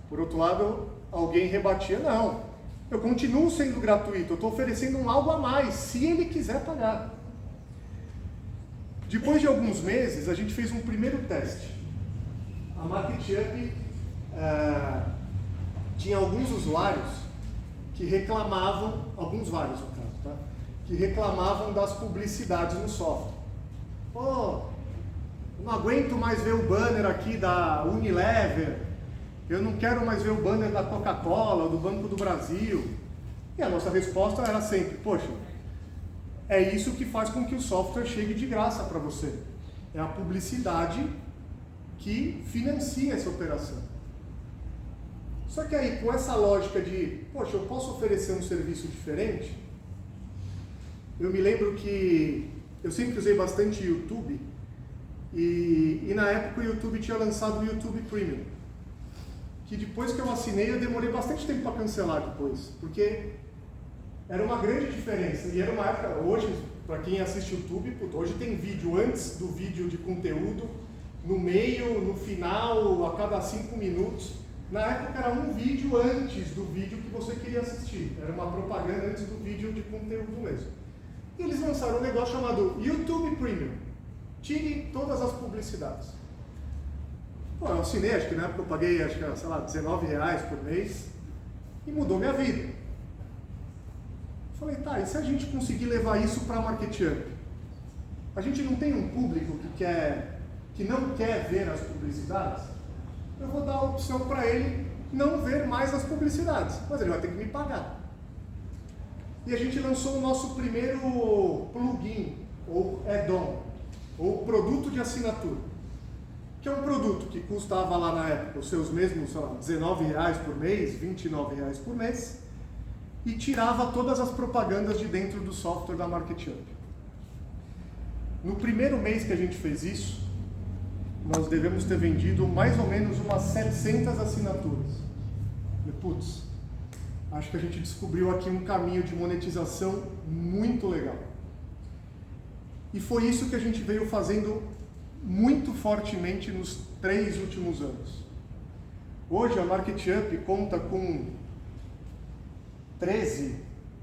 Por outro lado, alguém rebatia, não, eu continuo sendo gratuito, eu estou oferecendo algo a mais, se ele quiser pagar. Depois de alguns meses, a gente fez um primeiro teste. A MarketUp tinha alguns usuários que reclamavam, alguns vários no caso, tá? Que reclamavam das publicidades no software. Pô, eu não aguento mais ver o banner aqui da Unilever, eu não quero mais ver o banner da Coca-Cola, do Banco do Brasil. E a nossa resposta era sempre, poxa, é isso que faz com que o software chegue de graça para você. É a publicidade que financia essa operação. Só que aí, com essa lógica de, poxa, eu posso oferecer um serviço diferente, eu me lembro que eu sempre usei bastante YouTube, e na época o YouTube tinha lançado o YouTube Premium, que depois que eu assinei, eu demorei bastante tempo para cancelar depois, porque era uma grande diferença, e era uma época, hoje, para quem assiste YouTube, hoje tem vídeo antes do vídeo de conteúdo, no meio, no final, a cada 5 minutos. Na época era um vídeo antes do vídeo que você queria assistir. Era uma propaganda antes do vídeo de conteúdo mesmo. E eles lançaram um negócio chamado YouTube Premium. Tire todas as publicidades. Pô, eu assinei, acho que na época eu paguei, acho que, sei lá, R$19 por mês. E mudou minha vida. Falei, tá, e se a gente conseguir levar isso para a MarketUp? A gente não tem um público que não quer ver as publicidades? Eu vou dar a opção para ele não ver mais as publicidades, mas ele vai ter que me pagar. E a gente lançou o nosso primeiro plugin, ou add-on, ou produto de assinatura, que é um produto que custava lá na época os seus mesmos, sei lá, R$19 por mês, R$29 por mês, e tirava todas as propagandas de dentro do software da MarketUp. No primeiro mês que a gente fez isso, nós devemos ter vendido mais ou menos umas 700 assinaturas. E, putz, acho que a gente descobriu aqui um caminho de monetização muito legal. E foi isso que a gente veio fazendo muito fortemente nos 3 últimos anos. Hoje a MarketUp conta com 13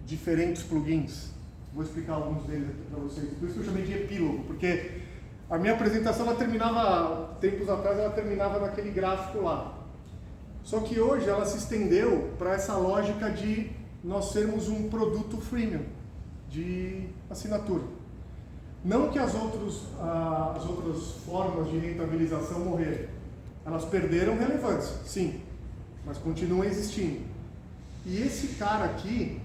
diferentes plugins. Vou explicar alguns deles aqui para vocês. Por isso que eu chamei de epílogo, porque a minha apresentação, ela terminava, tempos atrás, ela terminava naquele gráfico lá. Só que hoje ela se estendeu para essa lógica de nós sermos um produto freemium, de assinatura. Não que as outras formas de rentabilização morreram. Elas perderam relevância, sim, mas continuam existindo. E esse cara aqui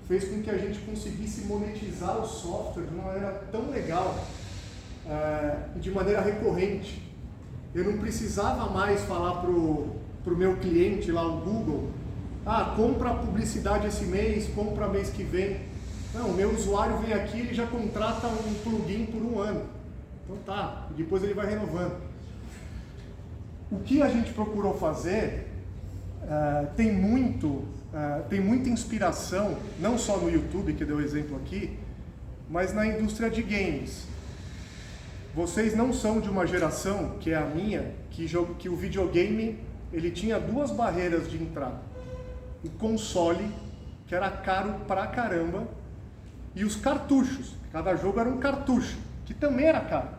fez com que a gente conseguisse monetizar o software de uma maneira tão legal, e de maneira recorrente. Eu não precisava mais falar pro meu cliente lá, o Google, compra publicidade esse mês, compra mês que vem. Não, o meu usuário vem aqui, ele já contrata um plugin por 1 ano. Então tá, depois ele vai renovando. O que a gente procurou fazer tem muita inspiração, não só no YouTube, que deu exemplo aqui, mas na indústria de games. Vocês não são de uma geração, que é a minha, que o videogame ele tinha 2 barreiras de entrada. O console, que era caro pra caramba, e os cartuchos. Cada jogo era um cartucho, que também era caro.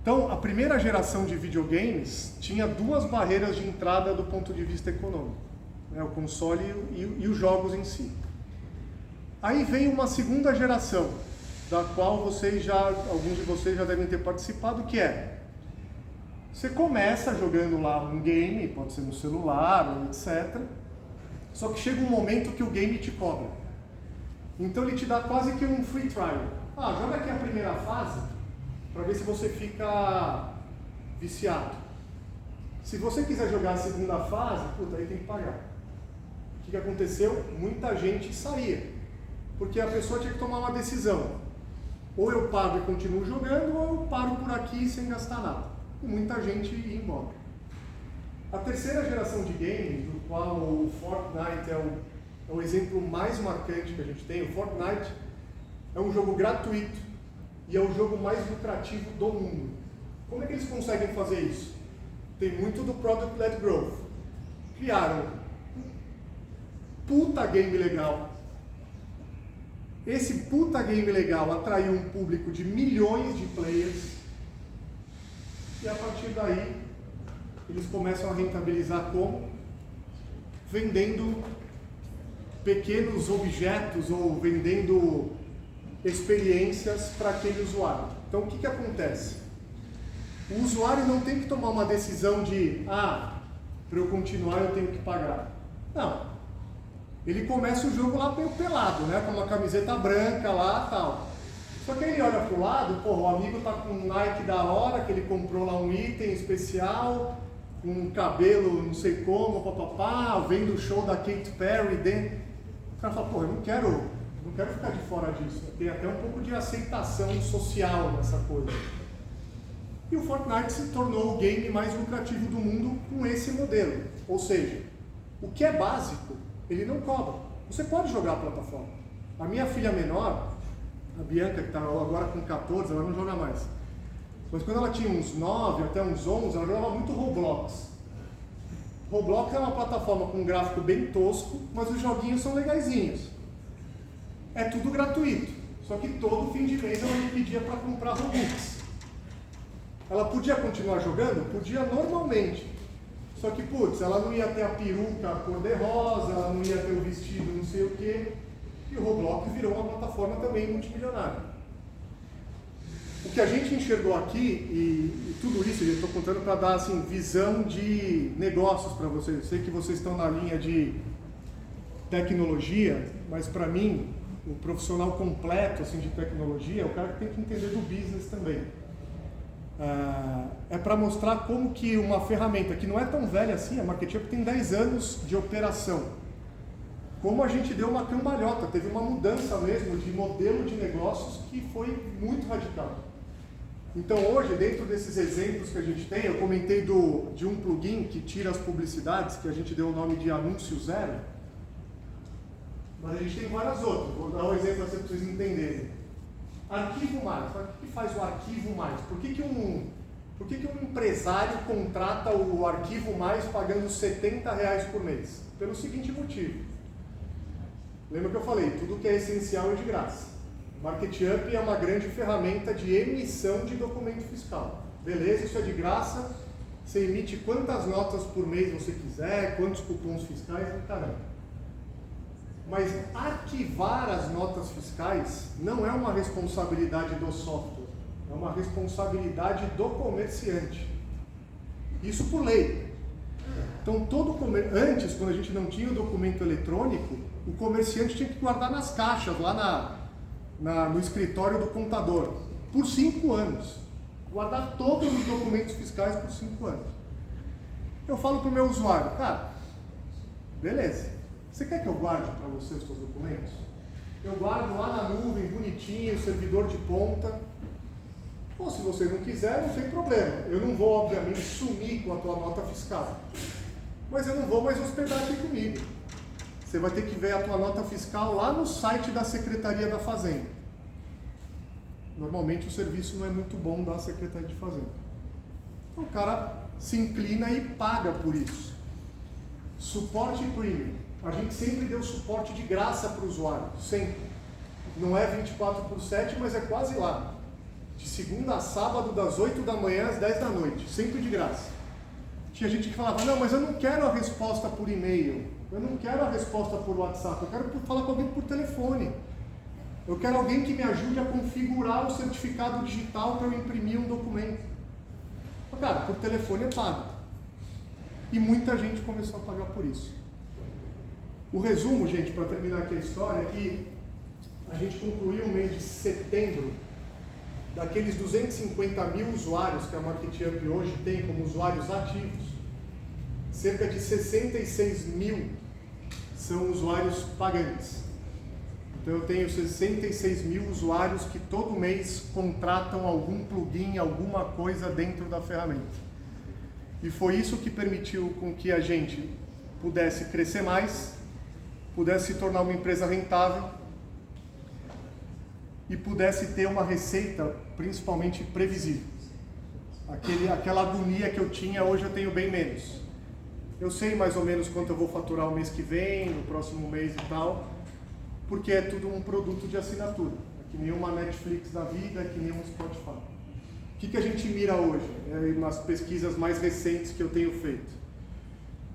Então, a primeira geração de videogames tinha duas barreiras de entrada do ponto de vista econômico, né? O console e os jogos em si. Aí vem uma segunda geração, da qual alguns de vocês já devem ter participado, que é: você começa jogando lá um game, pode ser no celular, etc. Só que chega um momento que o game te cobra. Então ele te dá quase que um free trial. Joga aqui a primeira fase, para ver se você fica viciado. Se você quiser jogar a segunda fase, aí tem que pagar. O que aconteceu? Muita gente saía, porque a pessoa tinha que tomar uma decisão. Ou eu pago e continuo jogando, ou eu paro por aqui sem gastar nada. E muita gente ia embora. A terceira geração de games, do qual o Fortnite é o exemplo mais marcante que a gente tem. O Fortnite é um jogo gratuito e é o jogo mais lucrativo do mundo. Como é que eles conseguem fazer isso? Tem muito do Product-Led Growth. Criaram um puta game legal. Esse puta game legal atraiu um público de milhões de players. E a partir daí, eles começam a rentabilizar como? Vendendo pequenos objetos ou vendendo experiências para aquele usuário. Então, o que acontece? O usuário não tem que tomar uma decisão de para eu continuar eu tenho que pagar. Não. Ele começa o jogo lá meio pelado, né? Com uma camiseta branca lá e tal. Só que ele olha pro lado, o amigo tá com um Nike da hora, que ele comprou lá um item especial, com um cabelo não sei como, vendo o show da Katy Perry dentro. O cara fala, eu não quero ficar de fora disso. Tem até um pouco de aceitação social nessa coisa. E o Fortnite se tornou o game mais lucrativo do mundo com esse modelo. Ou seja, o que é básico, ele não cobra. Você pode jogar a plataforma. A minha filha menor, a Bianca, que está agora com 14, ela não joga mais. Mas quando ela tinha uns 9 até uns 11, ela jogava muito Roblox. Roblox é uma plataforma com um gráfico bem tosco, mas os joguinhos são legaizinhos. É tudo gratuito. Só que todo fim de mês ela me pedia para comprar Robux. Ela podia continuar jogando? Podia normalmente. Só que, ela não ia ter a peruca cor-de-rosa, ela não ia ter o vestido não sei o quê. E o Roblox virou uma plataforma também multimilionária. O que a gente enxergou aqui, e tudo isso eu estou contando para dar visão de negócios para vocês. Eu sei que vocês estão na linha de tecnologia, mas para mim, o profissional completo de tecnologia é o cara que tem que entender do business também. É para mostrar como que uma ferramenta que não é tão velha assim, a MarketUp tem 10 anos de operação. Como a gente deu uma cambalhota, teve uma mudança mesmo de modelo de negócios que foi muito radical. Então hoje, dentro desses exemplos que a gente tem, eu comentei de um plugin que tira as publicidades, que a gente deu o nome de Anúncio Zero, mas a gente tem várias outras. Vou dar um exemplo para vocês entenderem. Arquivo Mais. O que faz o Arquivo Mais? Por que um empresário contrata o Arquivo Mais pagando R$70 por mês? Pelo seguinte motivo. Lembra que eu falei, tudo que é essencial é de graça. MarketUp é uma grande ferramenta de emissão de documento fiscal. Beleza, isso é de graça, você emite quantas notas por mês você quiser, quantos cupons fiscais, caramba. Mas arquivar as notas fiscais não é uma responsabilidade do software, é uma responsabilidade do comerciante. Isso por lei. Então, antes, quando a gente não tinha o documento eletrônico, o comerciante tinha que guardar nas caixas, lá no escritório do contador, por 5 anos. Guardar todos os documentos fiscais por 5 anos. Eu falo para o meu usuário, cara, beleza, você quer que eu guarde para você os seus documentos? Eu guardo lá na nuvem, bonitinho, servidor de ponta. Ou se você não quiser, não tem problema. Eu não vou, obviamente, sumir com a tua nota fiscal. Mas eu não vou mais hospedar aqui comigo. Você vai ter que ver a tua nota fiscal lá no site da Secretaria da Fazenda. Normalmente o serviço não é muito bom da Secretaria de Fazenda. Então o cara se inclina e paga por isso. Suporte premium. A gente sempre deu suporte de graça para o usuário, sempre. Não é 24/7, mas é quase lá. De segunda a sábado, das 8 da manhã às 10 da noite, sempre de graça. Tinha gente que falava, não, mas eu não quero a resposta por e-mail, eu não quero a resposta por WhatsApp, eu quero falar com alguém por telefone. Eu quero alguém que me ajude a configurar o certificado digital para eu imprimir um documento. Cara, por telefone é pago. E muita gente começou a pagar por isso. O resumo, gente, para terminar aqui a história, é que a gente concluiu o mês de setembro, daqueles 250 mil usuários que a MarketUp hoje tem como usuários ativos, cerca de 66 mil são usuários pagantes. Então eu tenho 66 mil usuários que todo mês contratam algum plugin, alguma coisa dentro da ferramenta. E foi isso que permitiu com que a gente pudesse crescer mais, pudesse se tornar uma empresa rentável e pudesse ter uma receita principalmente previsível. Aquela agonia que eu tinha, hoje eu tenho bem menos. Eu sei mais ou menos quanto eu vou faturar o mês que vem, no próximo mês e tal, porque é tudo um produto de assinatura. É que nem uma Netflix da vida, é que nem um Spotify. O que a gente mira hoje? Nas pesquisas mais recentes que eu tenho feito.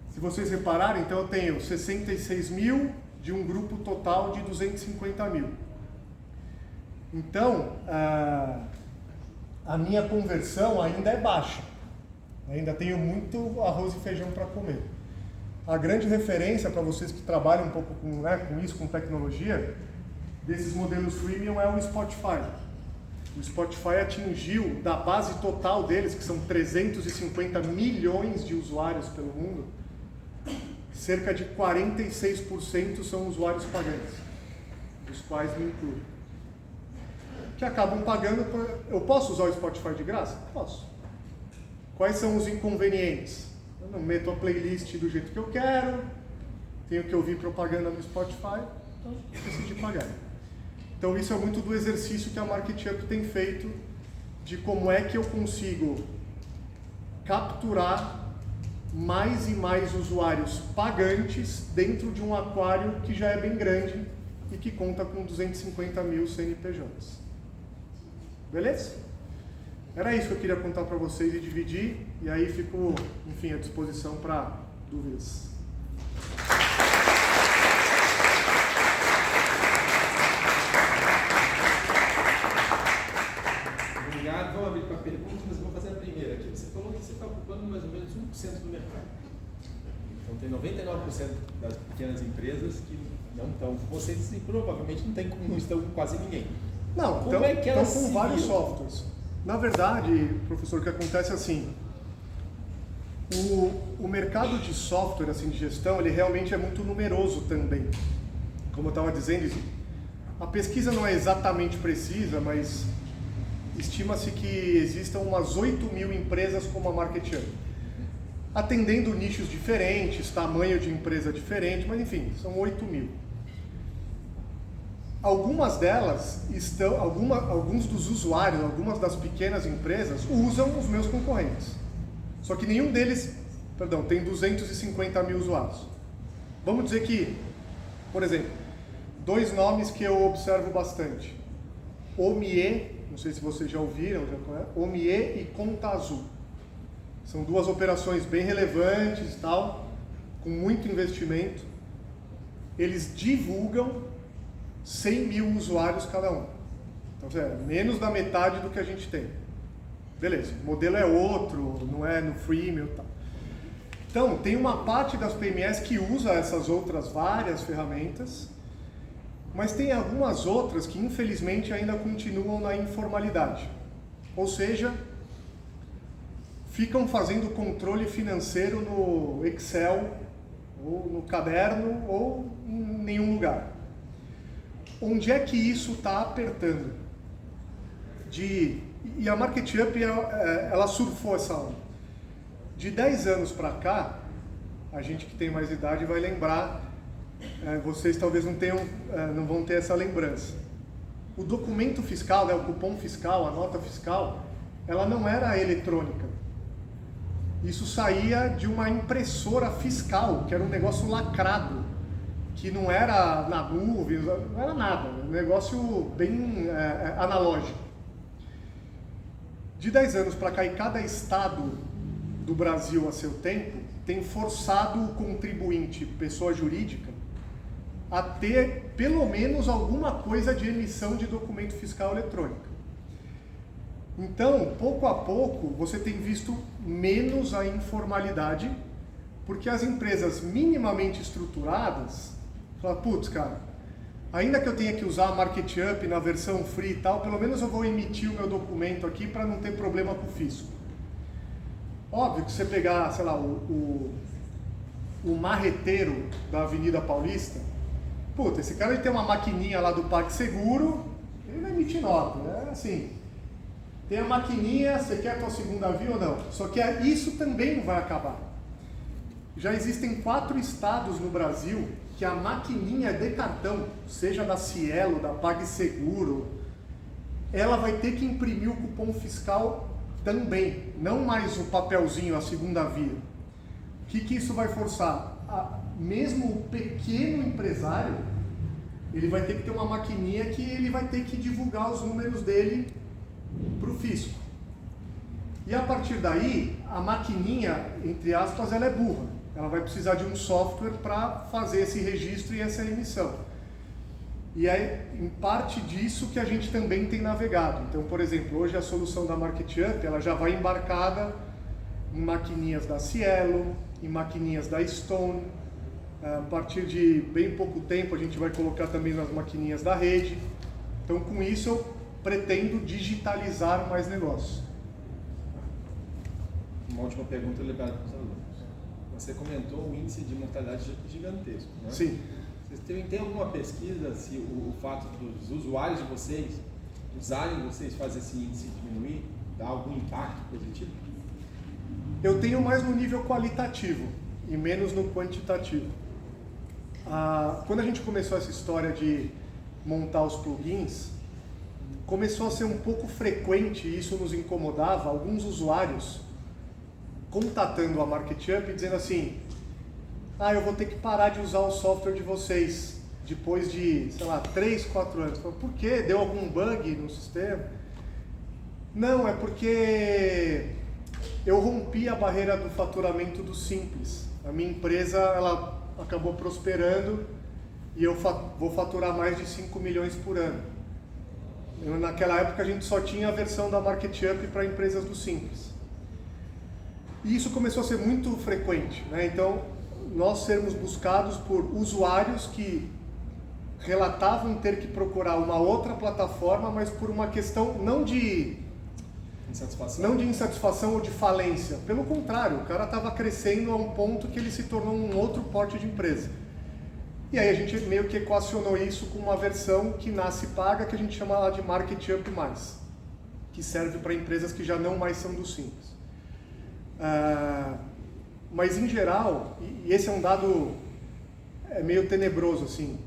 Se vocês repararem, então eu tenho 66 mil de um grupo total de 250 mil. Então, a minha conversão ainda é baixa. Ainda tenho muito arroz e feijão para comer. A grande referência para vocês que trabalham um pouco com isso, com tecnologia, desses modelos freemium é o Spotify. O Spotify atingiu, da base total deles, que são 350 milhões de usuários pelo mundo, cerca de 46% são usuários pagantes, dos quais me incluo. Que acabam pagando. Eu posso usar o Spotify de graça? Posso. Quais são os inconvenientes? Eu não meto a playlist do jeito que eu quero, tenho que ouvir propaganda no Spotify, então decidi pagar. Então isso é muito do exercício que a MarketUp tem feito de como é que eu consigo capturar mais e mais usuários pagantes dentro de um aquário que já é bem grande e que conta com 250 mil CNPJs. Beleza? Era isso que eu queria contar para vocês e dividir, e aí fico, enfim, à disposição para dúvidas. Obrigado. Vamos abrir para perguntas, mas eu vou fazer a primeira aqui. Você falou que você está ocupando mais ou menos 1% do mercado. Então tem 99% das pequenas empresas que não estão com vocês e provavelmente não estão com quase ninguém. Não, como é que elas estão com vários softwares. Na verdade, professor, o que acontece é assim, o mercado de software, assim, de gestão, ele realmente é muito numeroso também. Como eu estava dizendo, a pesquisa não é exatamente precisa, mas estima-se que existam umas 8 mil empresas como a MarketUp, atendendo nichos diferentes, tamanho de empresa diferente, mas enfim, são 8 mil. Algumas delas estão, alguns dos usuários, algumas das pequenas empresas usam os meus concorrentes. Só que nenhum deles, tem 250 mil usuários. Vamos dizer que, por exemplo, dois nomes que eu observo bastante. Omie, não sei se vocês já ouviram, Omie e Conta Azul. São duas operações bem relevantes e tal, com muito investimento. Eles divulgam 100 mil usuários cada um. Então, menos da metade do que a gente tem. Beleza, o modelo é outro, não é no freemium e tal. Então, tem uma parte das PMS que usa essas outras várias ferramentas, mas tem algumas outras que, infelizmente, ainda continuam na informalidade. Ou seja, ficam fazendo controle financeiro no Excel, ou no caderno, ou em nenhum lugar. Onde é que isso está apertando? E a MarketUp, ela surfou essa onda. De 10 anos para cá, a gente que tem mais idade vai lembrar, vocês talvez não vão ter essa lembrança. O documento fiscal, o cupom fiscal, a nota fiscal, ela não era eletrônica. Isso saía de uma impressora fiscal, que era um negócio lacrado, que não era na nuvem, não era nada, um negócio bem analógico. De 10 anos para cá, e cada estado do Brasil a seu tempo tem forçado o contribuinte, pessoa jurídica, a ter pelo menos alguma coisa de emissão de documento fiscal eletrônico. Então, pouco a pouco, você tem visto menos a informalidade, porque as empresas minimamente estruturadas falam, putz, cara, ainda que eu tenha que usar a MarketUp na versão free e tal, pelo menos eu vou emitir o meu documento aqui para não ter problema com o fisco. Óbvio que você pegar, sei lá, o marreteiro da Avenida Paulista, puta, esse cara ele tem uma maquininha lá do PagSeguro, ele vai emitir nota, né? Assim, tem a maquininha, você quer a tua segunda via ou não? Só que isso também não vai acabar. Já existem 4 estados no Brasil que a maquininha de cartão, seja da Cielo, da PagSeguro, ela vai ter que imprimir o cupom fiscal também, não mais o papelzinho, a segunda via. O que isso vai forçar? Mesmo o pequeno empresário, ele vai ter que ter uma maquininha que ele vai ter que divulgar os números dele para o fisco. E a partir daí, a maquininha, entre aspas, ela é burra. Ela vai precisar de um software para fazer esse registro e essa emissão. E é em parte disso que a gente também tem navegado. Então, por exemplo, hoje a solução da MarketUp, ela já vai embarcada em maquininhas da Cielo, em maquininhas da Stone. A partir de bem pouco tempo a gente vai colocar também nas maquininhas da rede. Então, com isso eu pretendo digitalizar mais negócios. Uma última pergunta liberada para os alunos. Você comentou um índice de mortalidade gigantesco, né? Sim. Vocês têm alguma pesquisa se o fato dos usuários de vocês usarem vocês fazer esse índice diminuir, dá algum impacto positivo? Eu tenho mais no nível qualitativo e menos no quantitativo. Quando a gente começou essa história de montar os plugins, começou a ser um pouco frequente, e isso nos incomodava, alguns usuários contatando a MarketUp e dizendo assim, eu vou ter que parar de usar o software de vocês depois de, sei lá, 3, 4 anos. Por quê? Deu algum bug no sistema? Não, é porque eu rompi a barreira do faturamento do Simples. A minha empresa, ela acabou prosperando e eu vou faturar mais de 5 milhões por ano. Naquela época a gente só tinha a versão da MarketUp para empresas do Simples. E isso começou a ser muito frequente, né? Então, nós sermos buscados por usuários que relatavam ter que procurar uma outra plataforma, mas por uma questão não de insatisfação ou de falência. Pelo contrário, o cara estava crescendo a um ponto que ele se tornou um outro porte de empresa. E aí a gente meio que equacionou isso com uma versão que nasce paga, que a gente chama lá de MarketUp+, que serve para empresas que já não mais são do Simples. Mas em geral, e esse é um dado meio tenebroso, assim,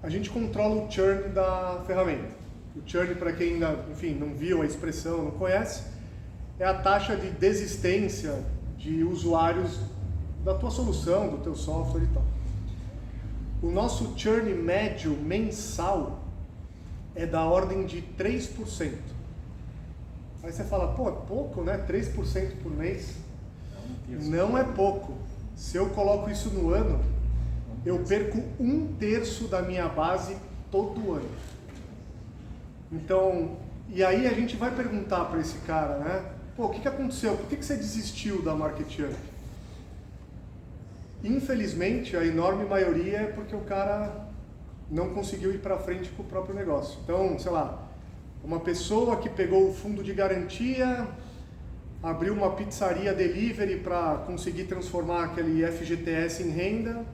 a gente controla o churn da ferramenta. O churn, para quem ainda, enfim, não viu a expressão, não conhece, é a taxa de desistência de usuários da tua solução, do teu software e tal. O nosso churn médio mensal é da ordem de 3%. Aí você fala, pô, é pouco, né? 3% por mês? Não é pouco. Se eu coloco isso no ano, eu perco 1/3 da minha base todo ano. Então, e aí a gente vai perguntar para esse cara, né? Pô, o que aconteceu? Por que você desistiu da MarketUp? Infelizmente, a enorme maioria é porque o cara não conseguiu ir para frente com o próprio negócio. Então, sei lá, uma pessoa que pegou o fundo de garantia, abriu uma pizzaria delivery para conseguir transformar aquele FGTS em renda,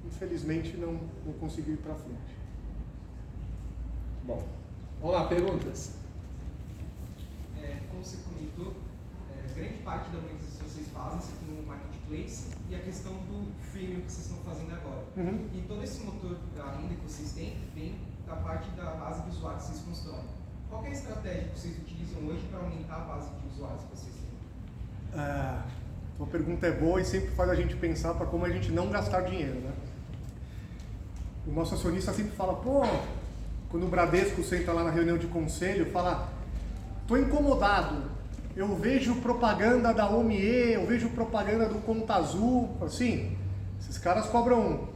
infelizmente não conseguiu ir para frente. Bom, vamos lá, perguntas. Como você comentou, grande parte da monetização que vocês fazem no marketplace e a questão do freemium que vocês estão fazendo agora. Uhum. E todo esse motor da renda que vocês têm vem da parte da base de usuários que vocês constroem. Qual é a estratégia que vocês utilizam hoje para aumentar a base de usuários que vocês têm? A pergunta é boa e sempre faz a gente pensar para como a gente não gastar dinheiro, né? O nosso acionista sempre fala, pô, quando o Bradesco senta lá na reunião de conselho, fala, tô incomodado, eu vejo propaganda da OMIE, eu vejo propaganda do Conta Azul, assim, esses caras cobram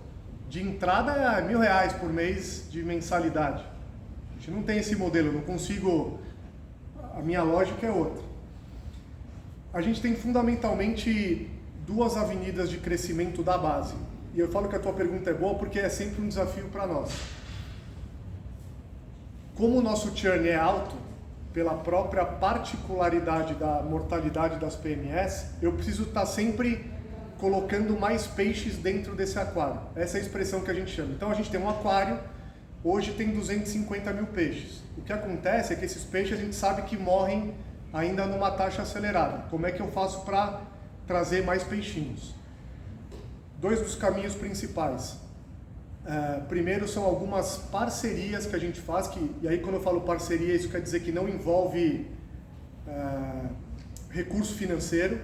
de entrada R$1.000 por mês de mensalidade. A gente não tem esse modelo, eu não consigo, a minha lógica é outra. A gente tem fundamentalmente duas avenidas de crescimento da base. E eu falo que a tua pergunta é boa porque é sempre um desafio para nós. Como o nosso churn é alto, pela própria particularidade da mortalidade das PMS, eu preciso estar sempre colocando mais peixes dentro desse aquário. Essa é a expressão que a gente chama. Então a gente tem um aquário, hoje tem 250 mil peixes. O que acontece é que esses peixes a gente sabe que morrem ainda numa taxa acelerada. Como é que eu faço para trazer mais peixinhos? Dois dos caminhos principais. Primeiro são algumas parcerias que a gente faz, e aí quando eu falo parceria, isso quer dizer que não envolve recurso financeiro.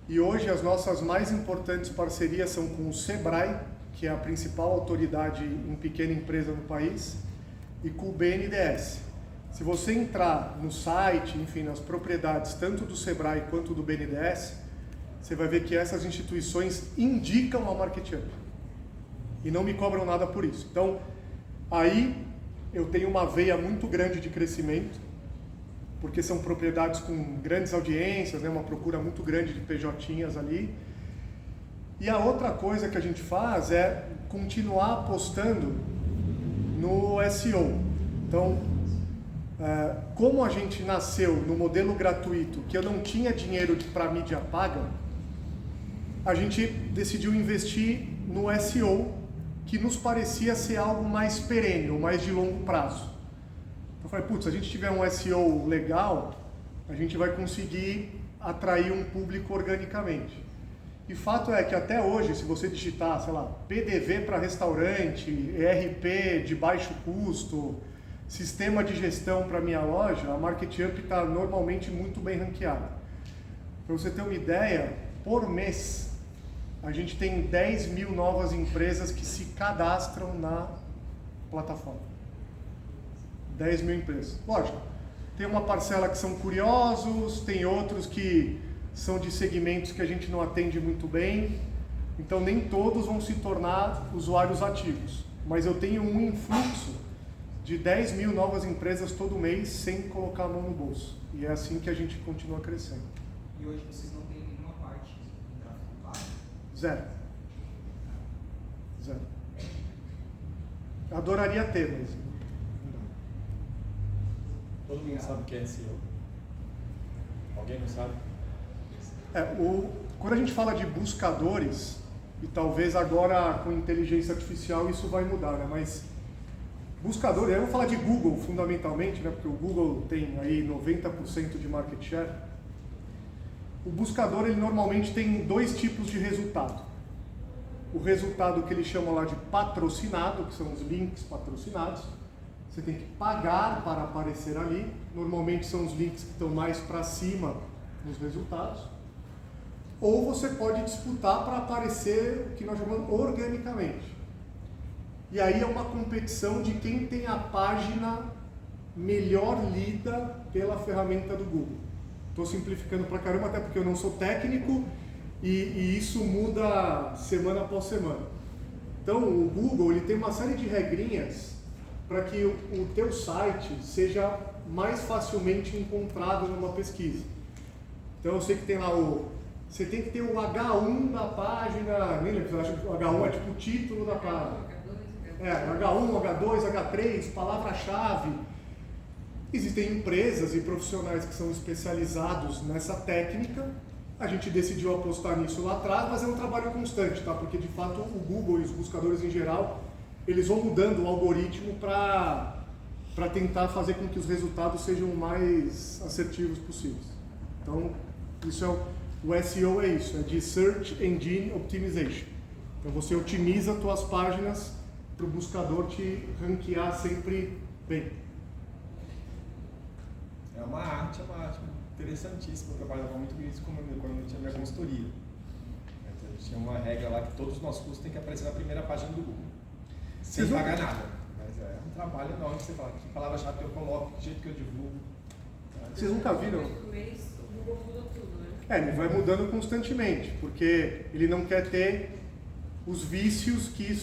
E hoje as nossas mais importantes parcerias são com o Sebrae, que é a principal autoridade em pequena empresa no país, e com o BNDES. Se você entrar no site, enfim, nas propriedades tanto do Sebrae quanto do BNDES, você vai ver que essas instituições indicam a MarketUp e não me cobram nada por isso. Então, aí eu tenho uma veia muito grande de crescimento, porque são propriedades com grandes audiências, né, uma procura muito grande de PJinhas ali. E a outra coisa que a gente faz é continuar apostando no SEO. Então, como a gente nasceu no modelo gratuito, que eu não tinha dinheiro para mídia paga, a gente decidiu investir no SEO, que nos parecia ser algo mais perene, ou mais de longo prazo. Então eu falei, putz, se a gente tiver um SEO legal, a gente vai conseguir atrair um público organicamente. E fato é que até hoje, se você digitar, sei lá, PDV para restaurante, ERP de baixo custo, sistema de gestão para minha loja, a MarketUp está normalmente muito bem ranqueada. Para você ter uma ideia, por mês, a gente tem 10 mil novas empresas que se cadastram na plataforma. 10 mil empresas. Lógico, tem uma parcela que são curiosos, tem outros que são de segmentos que a gente não atende muito bem, então nem todos vão se tornar usuários ativos. Mas eu tenho um influxo de 10 mil novas empresas todo mês sem colocar a mão no bolso. E é assim que a gente continua crescendo. E hoje vocês não têm nenhuma parte de tráfego pago? Zero. Zero. Adoraria ter, mas não dá. Todo mundo sabe o que é SEO? Alguém não sabe? Quando a gente fala de buscadores, e talvez agora com inteligência artificial isso vai mudar, né? Mas buscador, eu vou falar de Google fundamentalmente, né? Porque o Google tem aí 90% de market share. O buscador, ele normalmente tem dois tipos de resultado. O resultado que eles chamam lá de patrocinado, que são os links patrocinados. Você tem que pagar para aparecer ali. Normalmente são os links que estão mais para cima nos resultados. Ou você pode disputar para aparecer o que nós chamamos organicamente. E aí é uma competição de quem tem a página melhor lida pela ferramenta do Google. Estou simplificando pra caramba, até porque eu não sou técnico e isso muda semana após semana. Então o Google ele tem uma série de regrinhas para que o teu site seja mais facilmente encontrado numa pesquisa. Então eu sei que tem lá você tem que ter o H1 da página, nem lembro, acho que o H1 é tipo o título da página. H1, H2, H3, palavra-chave. Existem empresas e profissionais que são especializados nessa técnica. A gente decidiu apostar nisso lá atrás, mas é um trabalho constante, tá? Porque de fato o Google e os buscadores em geral, eles vão mudando o algoritmo para tentar fazer com que os resultados sejam o mais assertivos possíveis. Então, o SEO é isso, é de Search Engine Optimization. Então você otimiza as tuas páginas para o buscador te ranquear sempre bem. É uma arte interessantíssima. Eu trabalhava muito com isso quando eu tinha minha consultoria. Então, a gente tinha uma regra lá que todos os nossos cursos têm que aparecer na primeira página do Google, sem pagar nada. Mas é um trabalho enorme que você fala, que palavra-chave que eu coloco, que jeito que eu divulgo. Vocês nunca viram? No mês, o Google muda tudo, né? Ele vai mudando constantemente, porque ele não quer ter os vícios que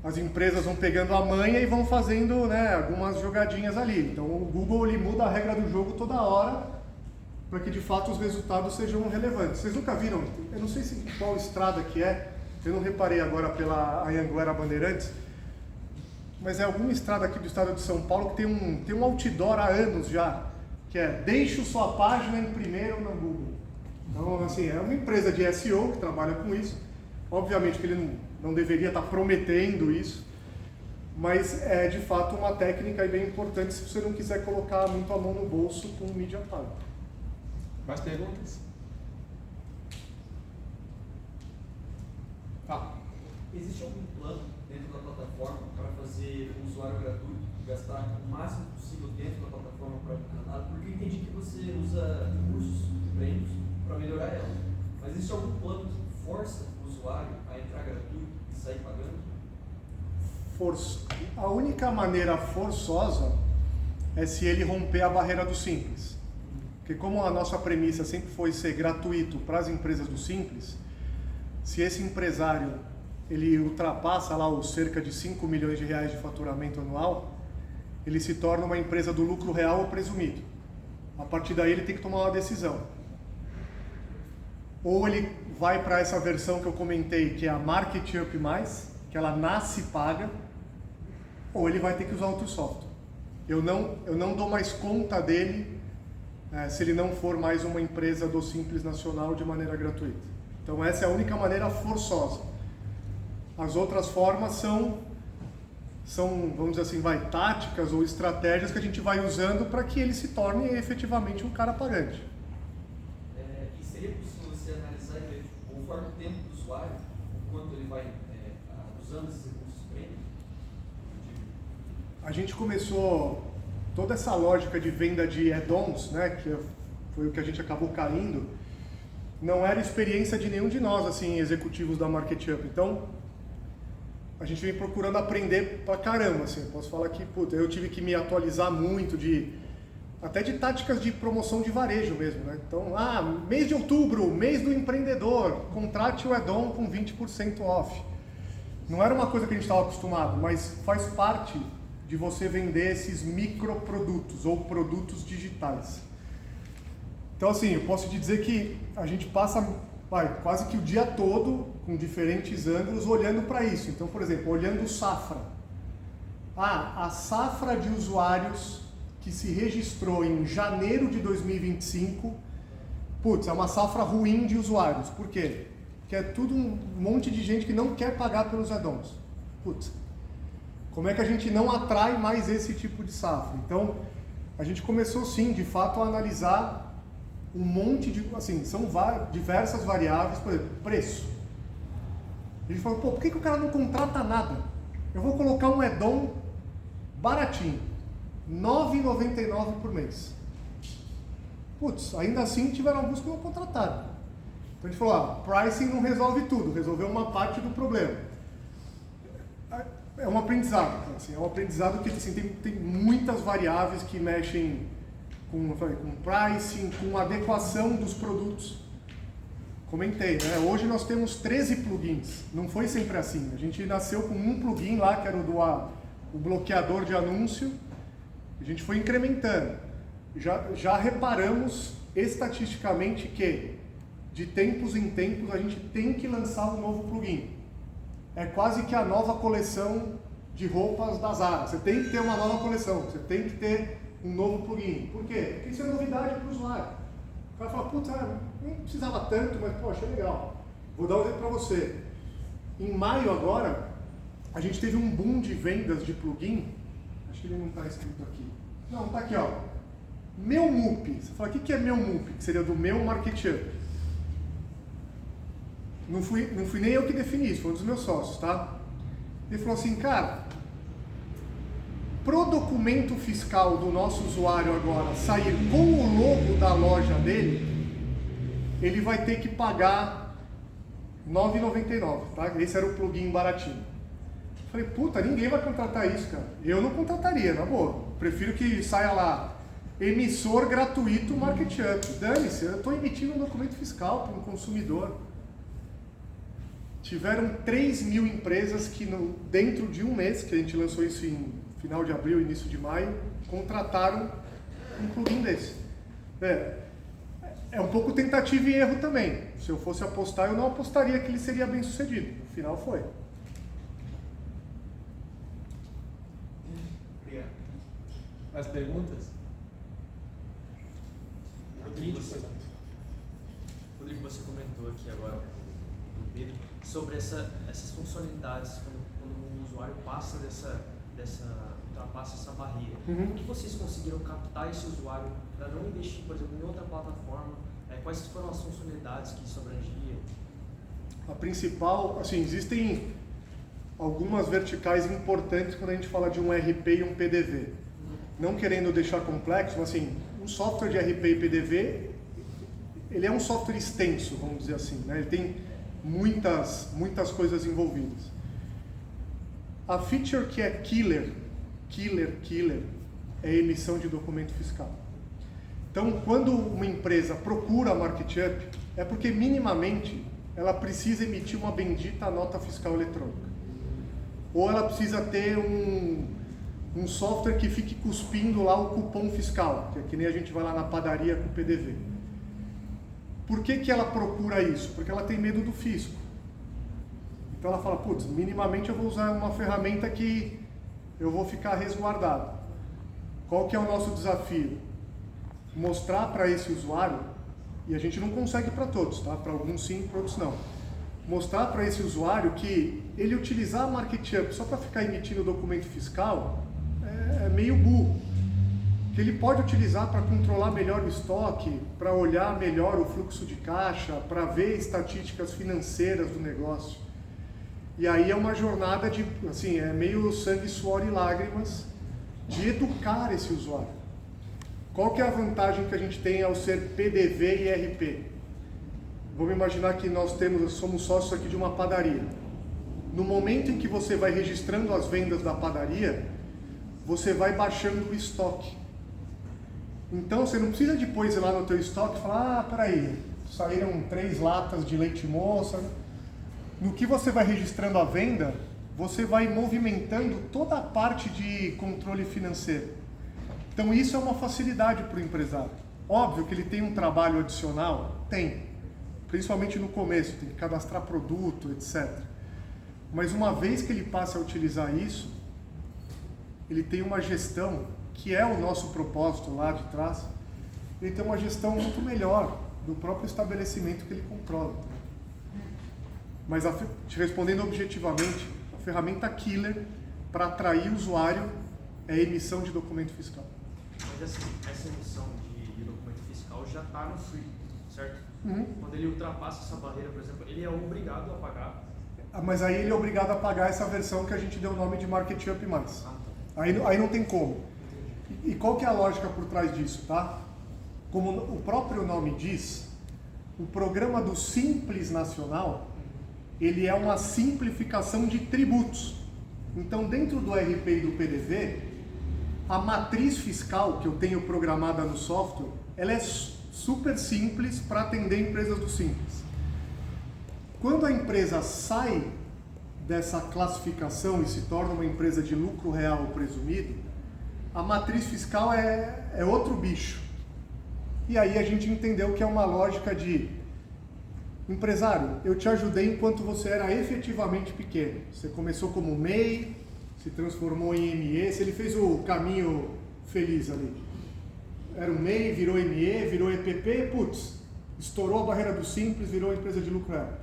as empresas vão pegando a manha e vão fazendo, né, algumas jogadinhas ali. Então o Google ele muda a regra do jogo toda hora para que de fato os resultados sejam relevantes. Vocês nunca viram? Eu não sei qual estrada que é, eu não reparei agora pela Anhanguera Bandeirantes, mas é alguma estrada aqui do estado de São Paulo que tem um outdoor há anos já, que é deixe sua página em primeiro no Google. Então, assim, é uma empresa de SEO que trabalha com isso. Obviamente que ele não deveria estar prometendo isso, mas é de fato uma técnica bem importante se você não quiser colocar muito a mão no bolso com mídia paga. Mais perguntas? Existe algum plano dentro da plataforma para fazer o usuário gratuito gastar o máximo possível dentro da plataforma para o canal? Porque eu entendi que você usa recursos, prêmios, para melhorar ela. Mas existe algum plano que força o usuário a entrar gratuito e sair pagando? A única maneira forçosa é se ele romper a barreira do simples. Porque como a nossa premissa sempre foi ser gratuito para as empresas do simples, se esse empresário ele ultrapassa lá os cerca de 5 milhões de reais de faturamento anual, ele se torna uma empresa do lucro real ou presumido. A partir daí ele tem que tomar uma decisão. Ou ele vai para essa versão que eu comentei, que é a Market Up+, que ela nasce paga, ou ele vai ter que usar outro software. Eu não dou mais conta dele se ele não for mais uma empresa do Simples Nacional de maneira gratuita. Então essa é a única maneira forçosa. As outras formas são, vamos dizer assim, táticas ou estratégias que a gente vai usando para que ele se torne efetivamente um cara pagante. E seria possível você analisar e ver, conforme o tempo do usuário, o quanto ele vai usando esses recursos premium? A gente começou toda essa lógica de venda de add-ons, né, que foi o que a gente acabou caindo, não era experiência de nenhum de nós, assim, executivos da Market Up. Então, a gente vem procurando aprender pra caramba, assim. Posso falar que, eu tive que me atualizar muito até de táticas de promoção de varejo mesmo, né? Então, mês de outubro, mês do empreendedor, contrate o add-on com 20% off. Não era uma coisa que a gente estava acostumado, mas faz parte de você vender esses microprodutos ou produtos digitais. Então, assim, eu posso te dizer que a gente passa quase que o dia todo com diferentes ângulos olhando para isso. Então, por exemplo, olhando o Safra. A safra de usuários que se registrou em janeiro de 2025, é uma safra ruim de usuários. Por quê? Porque é tudo um monte de gente que não quer pagar pelos add-ons. Como é que a gente não atrai mais esse tipo de safra? Então, a gente começou sim, de fato, a analisar um monte de, assim, são diversas variáveis, por exemplo, preço. A gente falou, por que o cara não contrata nada? Eu vou colocar um add-on baratinho, R$ 9,99 por mês. Ainda assim tiveram alguns que não contrataram. Então a gente falou, pricing não resolve tudo, resolveu uma parte do problema. É um aprendizado, assim, é um aprendizado que assim, tem muitas variáveis que mexem com pricing, com adequação dos produtos. Comentei, né? Hoje nós temos 13 plugins, não foi sempre assim. A gente nasceu com um plugin lá, que era o bloqueador de anúncio, a gente foi incrementando. Já reparamos estatisticamente que, de tempos em tempos, a gente tem que lançar um novo plugin. É quase que a nova coleção de roupas da Zara. Você tem que ter uma nova coleção, você tem que ter um novo plugin. Por quê? Porque isso é novidade para o usuário. O cara fala, não precisava tanto, mas poxa, é legal. Vou dar um exemplo para você. Em maio agora, a gente teve um boom de vendas de plugin. Acho que ele não está escrito aqui. Não, está aqui, ó. Meu MUP. Você fala, o que é meu MUP? Que seria do meu Market Up. Não fui nem eu que defini isso, foi um dos meus sócios, tá? Ele falou assim, cara, pro documento fiscal do nosso usuário agora sair com o logo da loja dele, ele vai ter que pagar R$ 9,99, tá? Esse era o plugin baratinho. Eu falei, ninguém vai contratar isso, cara. Eu não contrataria, na boa. Prefiro que saia lá emissor gratuito MarketUp. Dane-se, eu estou emitindo um documento fiscal para um consumidor. Tiveram 3 mil empresas que dentro de um mês, que a gente lançou isso em final de abril, início de maio, contrataram um plugin desse. É um pouco tentativa e erro também. Se eu fosse apostar, eu não apostaria que ele seria bem sucedido. No final foi. Obrigado. Mais perguntas? Rodrigo, você comentou aqui agora no vídeo sobre essas funcionalidades quando o usuário passa ultrapassa essa barreira. Uhum. O que vocês conseguiram captar esse usuário para não investir, por exemplo, em outra plataforma? Quais foram as funcionalidades que isso abrangia? A principal, assim, existem algumas verticais importantes quando a gente fala de um RP e um PDV. Não querendo deixar complexo, mas assim, um software de RP e PDV, ele é um software extenso, vamos dizer assim, né? Ele tem muitas coisas envolvidas. A feature que é killer, é a emissão de documento fiscal. Então, quando uma empresa procura a MarketUp, é porque minimamente ela precisa emitir uma bendita nota fiscal eletrônica. Ou ela precisa ter um software que fique cuspindo lá o cupom fiscal, que é que nem a gente vai lá na padaria com o PDV. Por que ela procura isso? Porque ela tem medo do fisco. Então ela fala, putz, minimamente eu vou usar uma ferramenta que eu vou ficar resguardado. Qual que é o nosso desafio? Mostrar para esse usuário, e a gente não consegue para todos, tá? Para alguns sim, para outros não. Mostrar para esse usuário que ele utilizar a MarketUp só para ficar emitindo documento fiscal é meio burro. Que ele pode utilizar para controlar melhor o estoque, para olhar melhor o fluxo de caixa, para ver estatísticas financeiras do negócio. E aí é uma jornada de, assim, é meio sangue, suor e lágrimas de educar esse usuário. Qual que é a vantagem que a gente tem ao ser PDV e RP? Vamos imaginar que nós somos sócios aqui de uma padaria. No momento em que você vai registrando as vendas da padaria, você vai baixando o estoque. Então você não precisa depois ir lá no teu estoque e falar, peraí, saíram 3 latas de leite moça. No que você vai registrando a venda, você vai movimentando toda a parte de controle financeiro. Então isso é uma facilidade para o empresário. Óbvio que ele tem um trabalho adicional? Tem. Principalmente no começo, tem que cadastrar produto, etc. Mas uma vez que ele passa a utilizar isso, ele tem uma gestão, que é o nosso propósito lá de trás, ele tem uma gestão muito melhor do próprio estabelecimento que ele controla. Mas te respondendo objetivamente, a ferramenta killer para atrair o usuário é a emissão de documento fiscal. Mas essa emissão de documento fiscal já está no free, certo? Uhum. Quando ele ultrapassa essa barreira, por exemplo, ele é obrigado a pagar. Mas aí ele é obrigado a pagar essa versão que a gente deu o nome de MarketUp+. Aí não tem como. E qual que é a lógica por trás disso, tá? Como o próprio nome diz, o programa do Simples Nacional, ele é uma simplificação de tributos. Então, dentro do RP e do PDV, a matriz fiscal que eu tenho programada no software, ela é super simples para atender empresas do Simples. Quando a empresa sai dessa classificação e se torna uma empresa de lucro real presumido, a matriz fiscal é outro bicho. E aí a gente entendeu que é uma lógica de empresário, eu te ajudei enquanto você era efetivamente pequeno. Você começou como MEI, se transformou em ME, se ele fez o caminho feliz ali. Era um MEI, virou ME, virou EPP, putz, estourou a barreira do Simples, virou empresa de lucro real.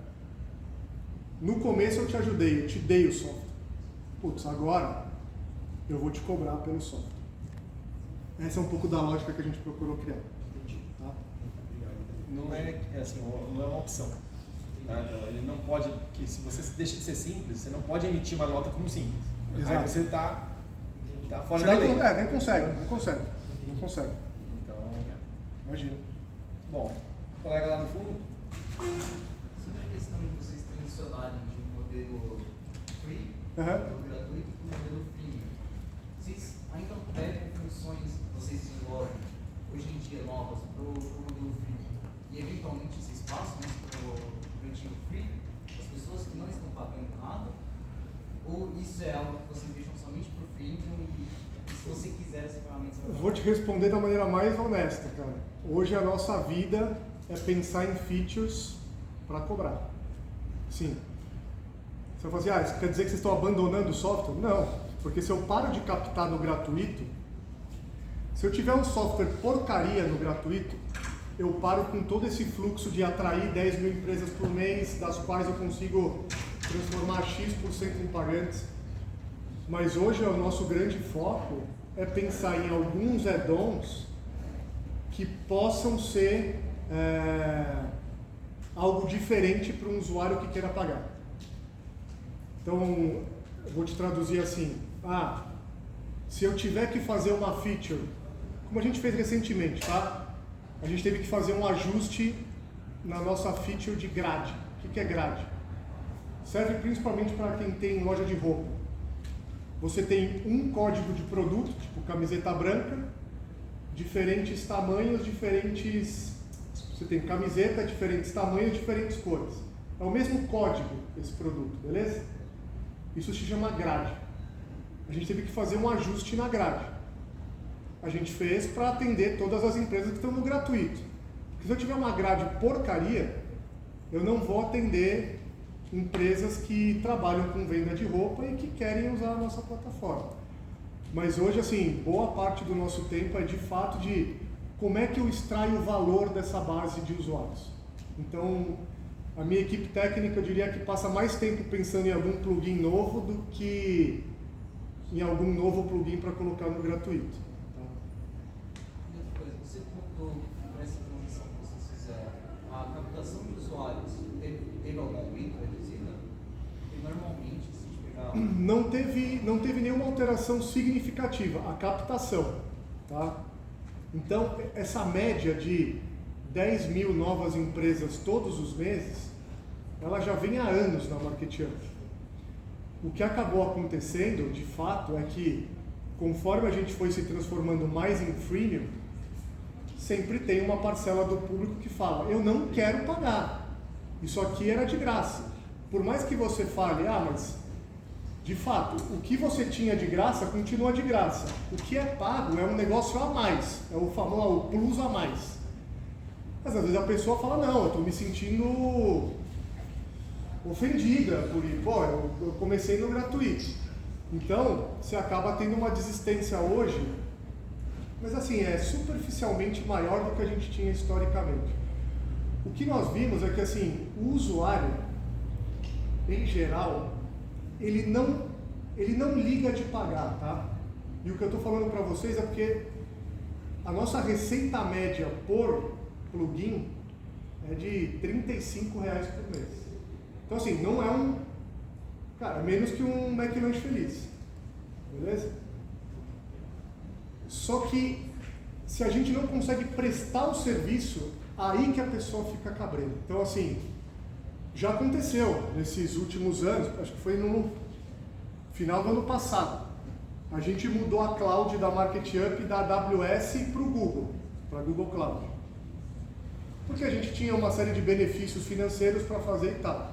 No começo eu te ajudei, eu te dei o software. Putz, agora eu vou te cobrar pelo software. Essa é um pouco da lógica que a gente procurou criar. Tá? Não é assim, não é uma opção. Tá? Então, ele não pode, que se você deixa de ser simples, você não pode emitir uma nota como simples. Exato. Aí você está fora Você da lei. nem consegue. Não consegue. Então, Imagina. bom, colega lá no fundo. Sobre a questão de vocês transicionarem de um modelo free, Uhum. gratuito, para um modelo free, vocês ainda pegam funções que vocês desenvolvem hoje em dia novas para o modelo free e eventualmente esse espaço, né, para o antigo free, as pessoas que não estão pagando nada, ou isso é algo que vocês deixam somente para o free e se você quiser essa ferramenta... Eu vou te responder da maneira mais honesta, cara. Hoje a nossa vida é pensar em features para cobrar. Sim. Você vai falar assim, isso quer dizer que vocês estão abandonando o software? Não, porque se eu paro de captar no gratuito, se eu tiver um software porcaria no gratuito, eu paro com todo esse fluxo de atrair 10 mil empresas por mês, das quais eu consigo transformar X% em pagantes. Mas hoje o nosso grande foco é pensar em alguns add-ons que possam ser algo diferente para um usuário que queira pagar. Então, eu vou te traduzir assim, se eu tiver que fazer uma feature, como a gente fez recentemente, tá? A gente teve que fazer um ajuste na nossa feature de grade. O que é grade? Serve principalmente para quem tem loja de roupa. Você tem um código de produto, tipo camiseta branca, diferentes tamanhos, você tem camiseta, diferentes tamanhos, diferentes cores. É o mesmo código esse produto, beleza? Isso se chama grade. A gente teve que fazer um ajuste na grade. A gente fez para atender todas as empresas que estão no gratuito. Porque se eu tiver uma grade porcaria, eu não vou atender empresas que trabalham com venda de roupa e que querem usar a nossa plataforma. Mas hoje, assim, boa parte do nosso tempo é de fato de como é que eu extraio o valor dessa base de usuários. Então, a minha equipe técnica, eu diria que passa mais tempo pensando em algum plugin novo do que em algum novo plugin para colocar no gratuito. E outra coisa, você contou para essa transição que vocês fizeram, a captação de usuários teve algum aumento reduzida? Porque normalmente, se a gente pegar... Não teve nenhuma alteração significativa, a captação, tá? Então, essa média de 10 mil novas empresas todos os meses, ela já vem há anos na MarketUp. O que acabou acontecendo, de fato, é que conforme a gente foi se transformando mais em freemium, sempre tem uma parcela do público que fala, eu não quero pagar, isso aqui era de graça. Por mais que você fale, mas de fato, o que você tinha de graça continua de graça. O que é pago é um negócio a mais, é o famoso plus a mais. Mas às vezes a pessoa fala, não, eu estou me sentindo ofendida por ir, eu comecei no gratuito. Então, você acaba tendo uma desistência hoje, mas assim, é superficialmente maior do que a gente tinha historicamente. O que nós vimos é que assim, o usuário, em geral, ele não liga de pagar, tá? E o que eu estou falando para vocês é porque a nossa receita média por plugin é de R$35 por mês. Então assim, não é menos que um McLanche feliz, beleza? Só que se a gente não consegue prestar o serviço, aí que a pessoa fica cabreira. Então assim, já aconteceu nesses últimos anos, acho que foi no final do ano passado, a gente mudou a cloud da MarketUp da AWS para o Google, para Google Cloud. Porque a gente tinha uma série de benefícios financeiros para fazer e tal.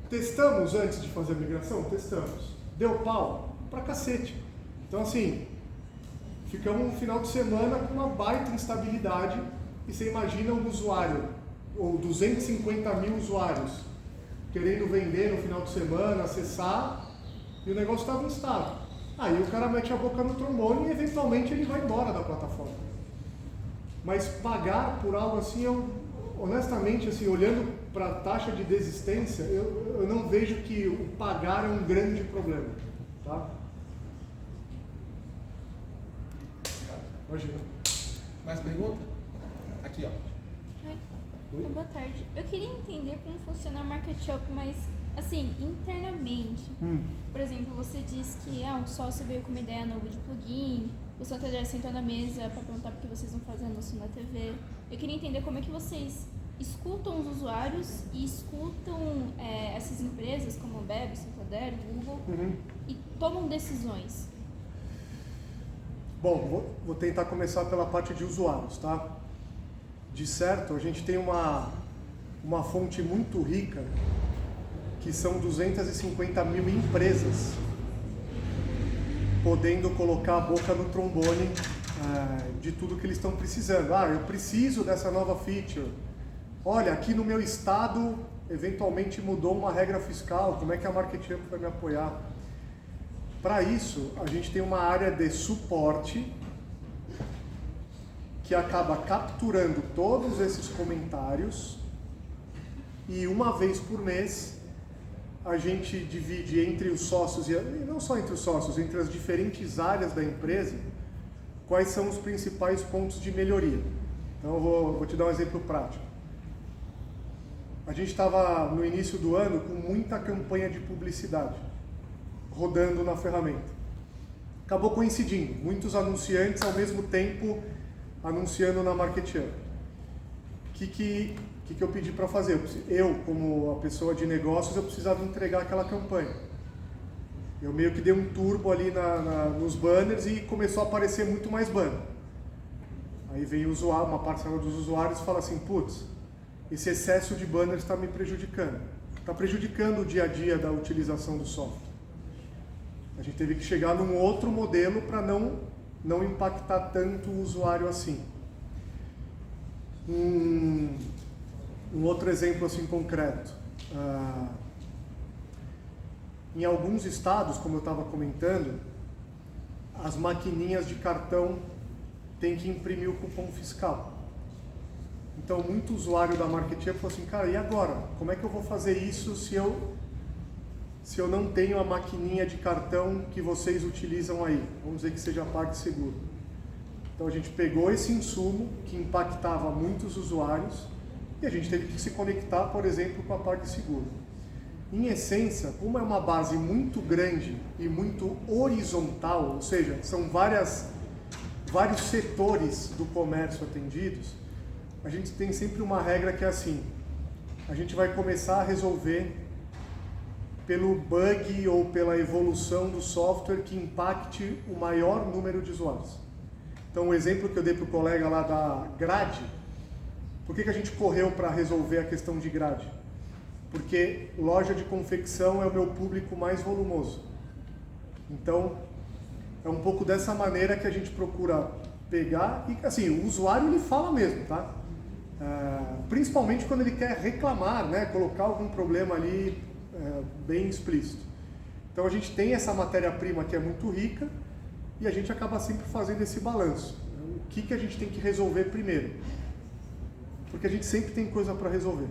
Testamos antes de fazer a migração? Testamos. Deu pau? Pra cacete. Então assim, ficamos um final de semana com uma baita instabilidade e você imagina um usuário, ou 250 mil usuários, querendo vender no final de semana, acessar, e o negócio estava instável. Aí o cara mete a boca no trombone e eventualmente ele vai embora da plataforma. Mas pagar por algo assim, honestamente, assim, olhando para a taxa de desistência, eu não vejo que o pagar é um grande problema, tá? Imagina. Mais pergunta? Aqui, ó. Oi, boa tarde. Eu queria entender como funciona a MarketUp, mas assim, internamente. Por exemplo, você disse que um sócio veio com uma ideia nova de plugin, o Santander sentou na mesa para perguntar por que vocês não fazem anúncio na TV. Eu queria entender como é que vocês escutam os usuários e escutam essas empresas como a Beb, Santander, Google, e tomam decisões. Bom, vou tentar começar pela parte de usuários, tá? De certo, a gente tem uma fonte muito rica, que são 250 mil empresas podendo colocar a boca no trombone de tudo que eles estão precisando. Ah, eu preciso dessa nova feature. Olha, aqui no meu estado, eventualmente mudou uma regra fiscal, como é que a Market Up vai me apoiar? Para isso, a gente tem uma área de suporte que acaba capturando todos esses comentários e uma vez por mês a gente divide entre os sócios, e não só entre os sócios, entre as diferentes áreas da empresa, quais são os principais pontos de melhoria. Então eu vou te dar um exemplo prático. A gente estava no início do ano com muita campanha de publicidade rodando na ferramenta. Acabou coincidindo, muitos anunciantes ao mesmo tempo anunciando na Market Up. O que eu pedi para fazer? Eu, como a pessoa de negócios, eu precisava entregar aquela campanha. Eu meio que dei um turbo ali nos banners e começou a aparecer muito mais banner. Aí veio uma parcela dos usuários e fala assim, putz, esse excesso de banners está me prejudicando. Está prejudicando o dia a dia da utilização do software. A gente teve que chegar num outro modelo para não impactar tanto o usuário assim. Um outro exemplo assim concreto. Em alguns estados, como eu estava comentando, as maquininhas de cartão têm que imprimir o cupom fiscal. Então, muito usuário da Market Up falou assim, cara, e agora? Como é que eu vou fazer isso se eu não tenho a maquininha de cartão que vocês utilizam aí? Vamos dizer que seja a PagSeguro. Então, a gente pegou esse insumo que impactava muitos usuários e a gente teve que se conectar, por exemplo, com a PagSeguro. Em essência, como é uma base muito grande e muito horizontal, ou seja, são vários setores do comércio atendidos, a gente tem sempre uma regra que é assim, a gente vai começar a resolver pelo bug ou pela evolução do software que impacte o maior número de usuários. Então, o exemplo que eu dei para o colega lá da grade, por que a gente correu para resolver a questão de grade? Porque loja de confecção é o meu público mais volumoso. Então, é um pouco dessa maneira que a gente procura pegar e, assim, o usuário ele fala mesmo, tá? Principalmente quando ele quer reclamar, né? Colocar algum problema ali bem explícito. Então, a gente tem essa matéria-prima que é muito rica e a gente acaba sempre fazendo esse balanço. O que a gente tem que resolver primeiro? Porque a gente sempre tem coisa para resolver.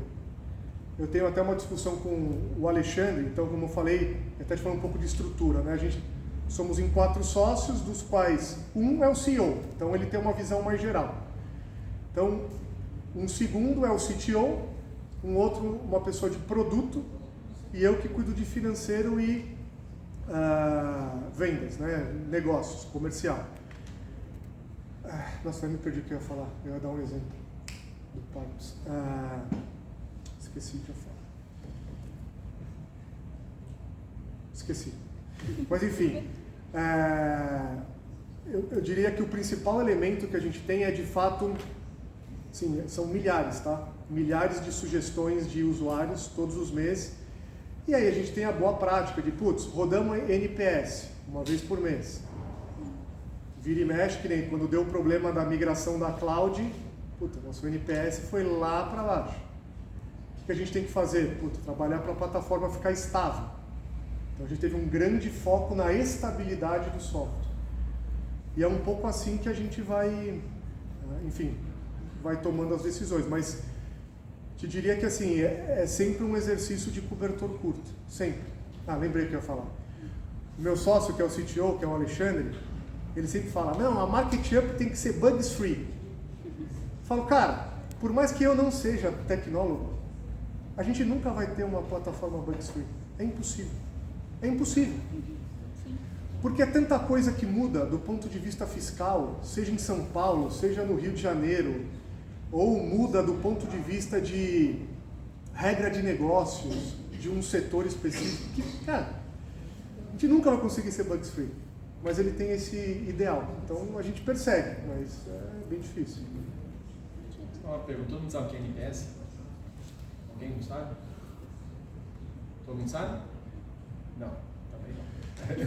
Eu tenho até uma discussão com o Alexandre, então, como eu falei, até te falando um pouco de estrutura, né? Somos em 4 sócios, dos quais um é o CEO, então ele tem uma visão mais geral. Então, um segundo é o CTO, um outro uma pessoa de produto, e eu que cuido de financeiro e vendas, né? Negócios, comercial. Nossa, eu me perdi o que eu ia falar, eu ia dar um exemplo do Pagos. Esqueci o que eu ia falar. Esqueci. Mas enfim, eu diria que o principal elemento que a gente tem é de fato, sim, são milhares, tá? Milhares de sugestões de usuários todos os meses. E aí a gente tem a boa prática de, putz, rodamos NPS uma vez por mês. Vira e mexe, que nem quando deu o problema da migração da cloud, puta, nosso NPS foi lá para baixo. O que a gente tem que fazer? Puta, trabalhar para a plataforma ficar estável. Então a gente teve um grande foco na estabilidade do software. E é um pouco assim que a gente vai, enfim, vai tomando as decisões. Mas te diria que assim, é sempre um exercício de cobertor curto, sempre. Lembrei o que eu ia falar. O meu sócio, que é o CTO, que é o Alexandre, ele sempre fala, não, a Market Up tem que ser bugs free. Eu falo, cara, por mais que eu não seja tecnólogo, a gente nunca vai ter uma plataforma bugs free. É impossível. É impossível. Porque é tanta coisa que muda do ponto de vista fiscal, seja em São Paulo, seja no Rio de Janeiro, ou muda do ponto de vista de regra de negócios, de um setor específico, que, cara, a gente nunca vai conseguir ser bugs free. mas ele tem esse ideal. Então a gente persegue, mas é bem difícil. Uma pergunta, todo mundo sabe o que é NPS? Alguém não sabe? Todo mundo sabe? Não, também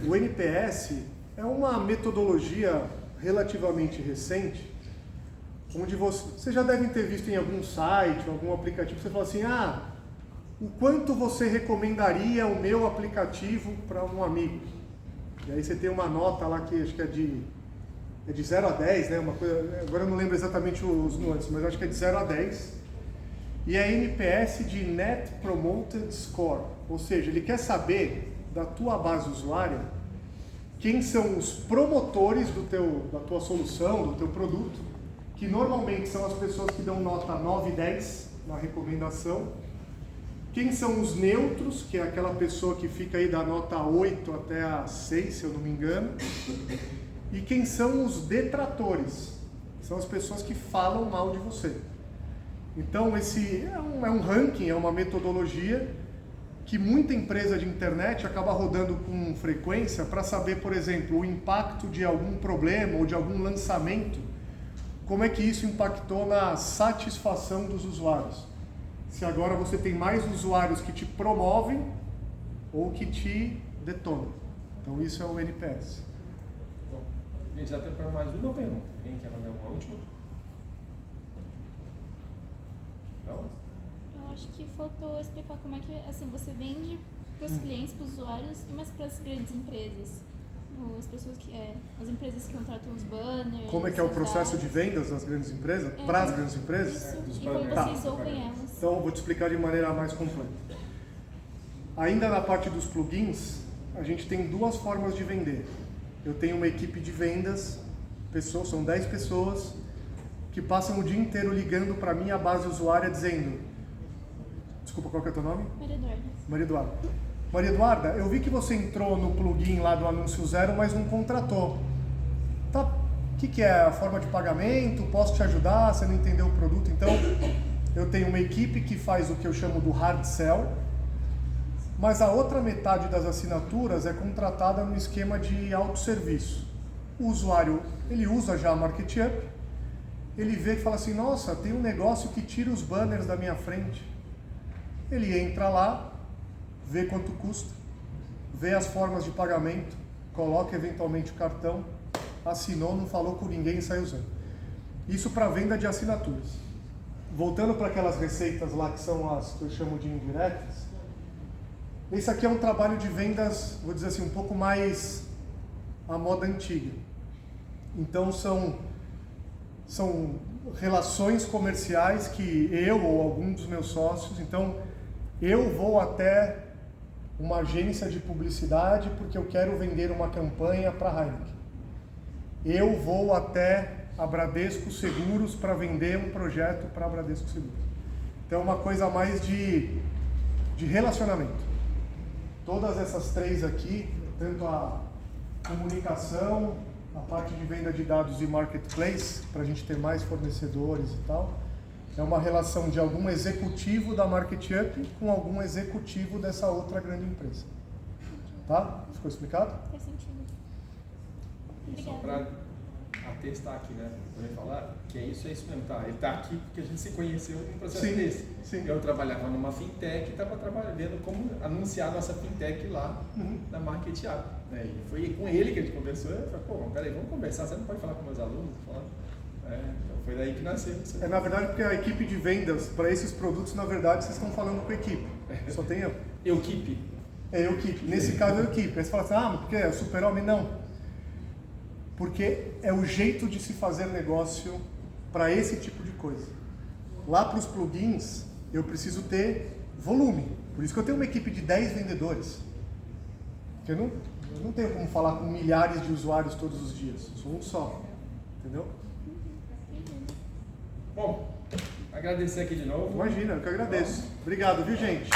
não. O NPS é uma metodologia relativamente recente, onde você já deve ter visto em algum site, algum aplicativo, você fala assim, o quanto você recomendaria o meu aplicativo para um amigo? E aí você tem uma nota lá que acho que é de 0 a 10, né? Uma coisa, agora eu não lembro exatamente os nuances, mas acho que é de 0 a 10. E é NPS de Net Promoted Score, ou seja, ele quer saber da tua base usuária quem são os promotores da tua solução, do teu produto, que normalmente são as pessoas que dão nota 9 e 10 na recomendação. Quem são os neutros, que é aquela pessoa que fica aí da nota 8 até a 6, se eu não me engano. E quem são os detratores, que são as pessoas que falam mal de você. Então esse é um ranking, é uma metodologia que muita empresa de internet acaba rodando com frequência para saber, por exemplo, o impacto de algum problema ou de algum lançamento, como é que isso impactou na satisfação dos usuários. Se agora você tem mais usuários que te promovem ou que te detonam. Então isso é o NPS. Bom, gente, já tem para mais uma pergunta. Alguém quer mandar uma última? Não? Eu acho que faltou explicar como é que assim, você vende para os clientes, para os usuários, mas para as grandes empresas. As empresas que contratam os banners. Como é que é o processo de vendas das grandes empresas? Para as grandes empresas? Isso, e como vocês ouvem elas. Então eu vou te explicar de maneira mais completa. Ainda na parte dos plugins, a gente tem duas formas de vender. Eu tenho uma equipe de vendas, são 10 pessoas, que passam o dia inteiro ligando para a minha base usuária dizendo... Desculpa, qual que é o teu nome? Maria Eduarda. Maria Eduarda. Maria Eduarda, eu vi que você entrou no plugin lá do Anúncio Zero, mas não contratou. Tá, o que é a forma de pagamento? Posso te ajudar? Você não entendeu o produto? Então, eu tenho uma equipe que faz o que eu chamo do hard sell, mas a outra metade das assinaturas é contratada no esquema de autosserviço. O usuário, ele usa já a MarketUp, ele vê e fala assim, nossa, tem um negócio que tira os banners da minha frente. Ele entra lá, vê quanto custa, vê as formas de pagamento, coloca eventualmente o cartão, assinou, não falou com ninguém e sai usando. Isso para venda de assinaturas. Voltando para aquelas receitas lá que são as que eu chamo de indiretas, esse aqui é um trabalho de vendas, vou dizer assim, um pouco mais à moda antiga. Então são relações comerciais que eu ou algum dos meus sócios, então eu vou até uma agência de publicidade porque eu quero vender uma campanha para a Heineken. Eu vou até a Bradesco Seguros para vender um projeto para a Bradesco Seguros. Então é uma coisa mais de relacionamento. Todas essas três aqui, tanto a comunicação, a parte de venda de dados e marketplace, para a gente ter mais fornecedores e tal, é uma relação de algum executivo da MarketUp com algum executivo dessa outra grande empresa. Tá? Ficou explicado? Faz sentido. Só Obrigada. para atestar aqui, né? Poder falar que é isso mesmo, tá? Ele está aqui porque a gente se conheceu num processo desse. Sim. Eu trabalhava numa fintech e estava trabalhando como anunciar nossa fintech lá na MarketUp. Né? E foi com ele que a gente conversou. Eu falei, pô, peraí, vamos conversar. Você não pode falar com meus alunos? Então foi daí que nasceu. Na verdade, porque a equipe de vendas para esses produtos, na verdade, vocês estão falando com a equipe. Só tem eu. Equipe. É equipe. Nesse caso é equipe. Aí você fala assim, porque é o Super-Homem? Não. Porque é o jeito de se fazer negócio para esse tipo de coisa. Lá para os plugins, eu preciso ter volume. Por isso que eu tenho uma equipe de 10 vendedores. Porque eu não tenho como falar com milhares de usuários todos os dias. Eu sou um só. Entendeu? Bom, agradecer aqui de novo. Imagina, eu que agradeço. Obrigado, viu, gente?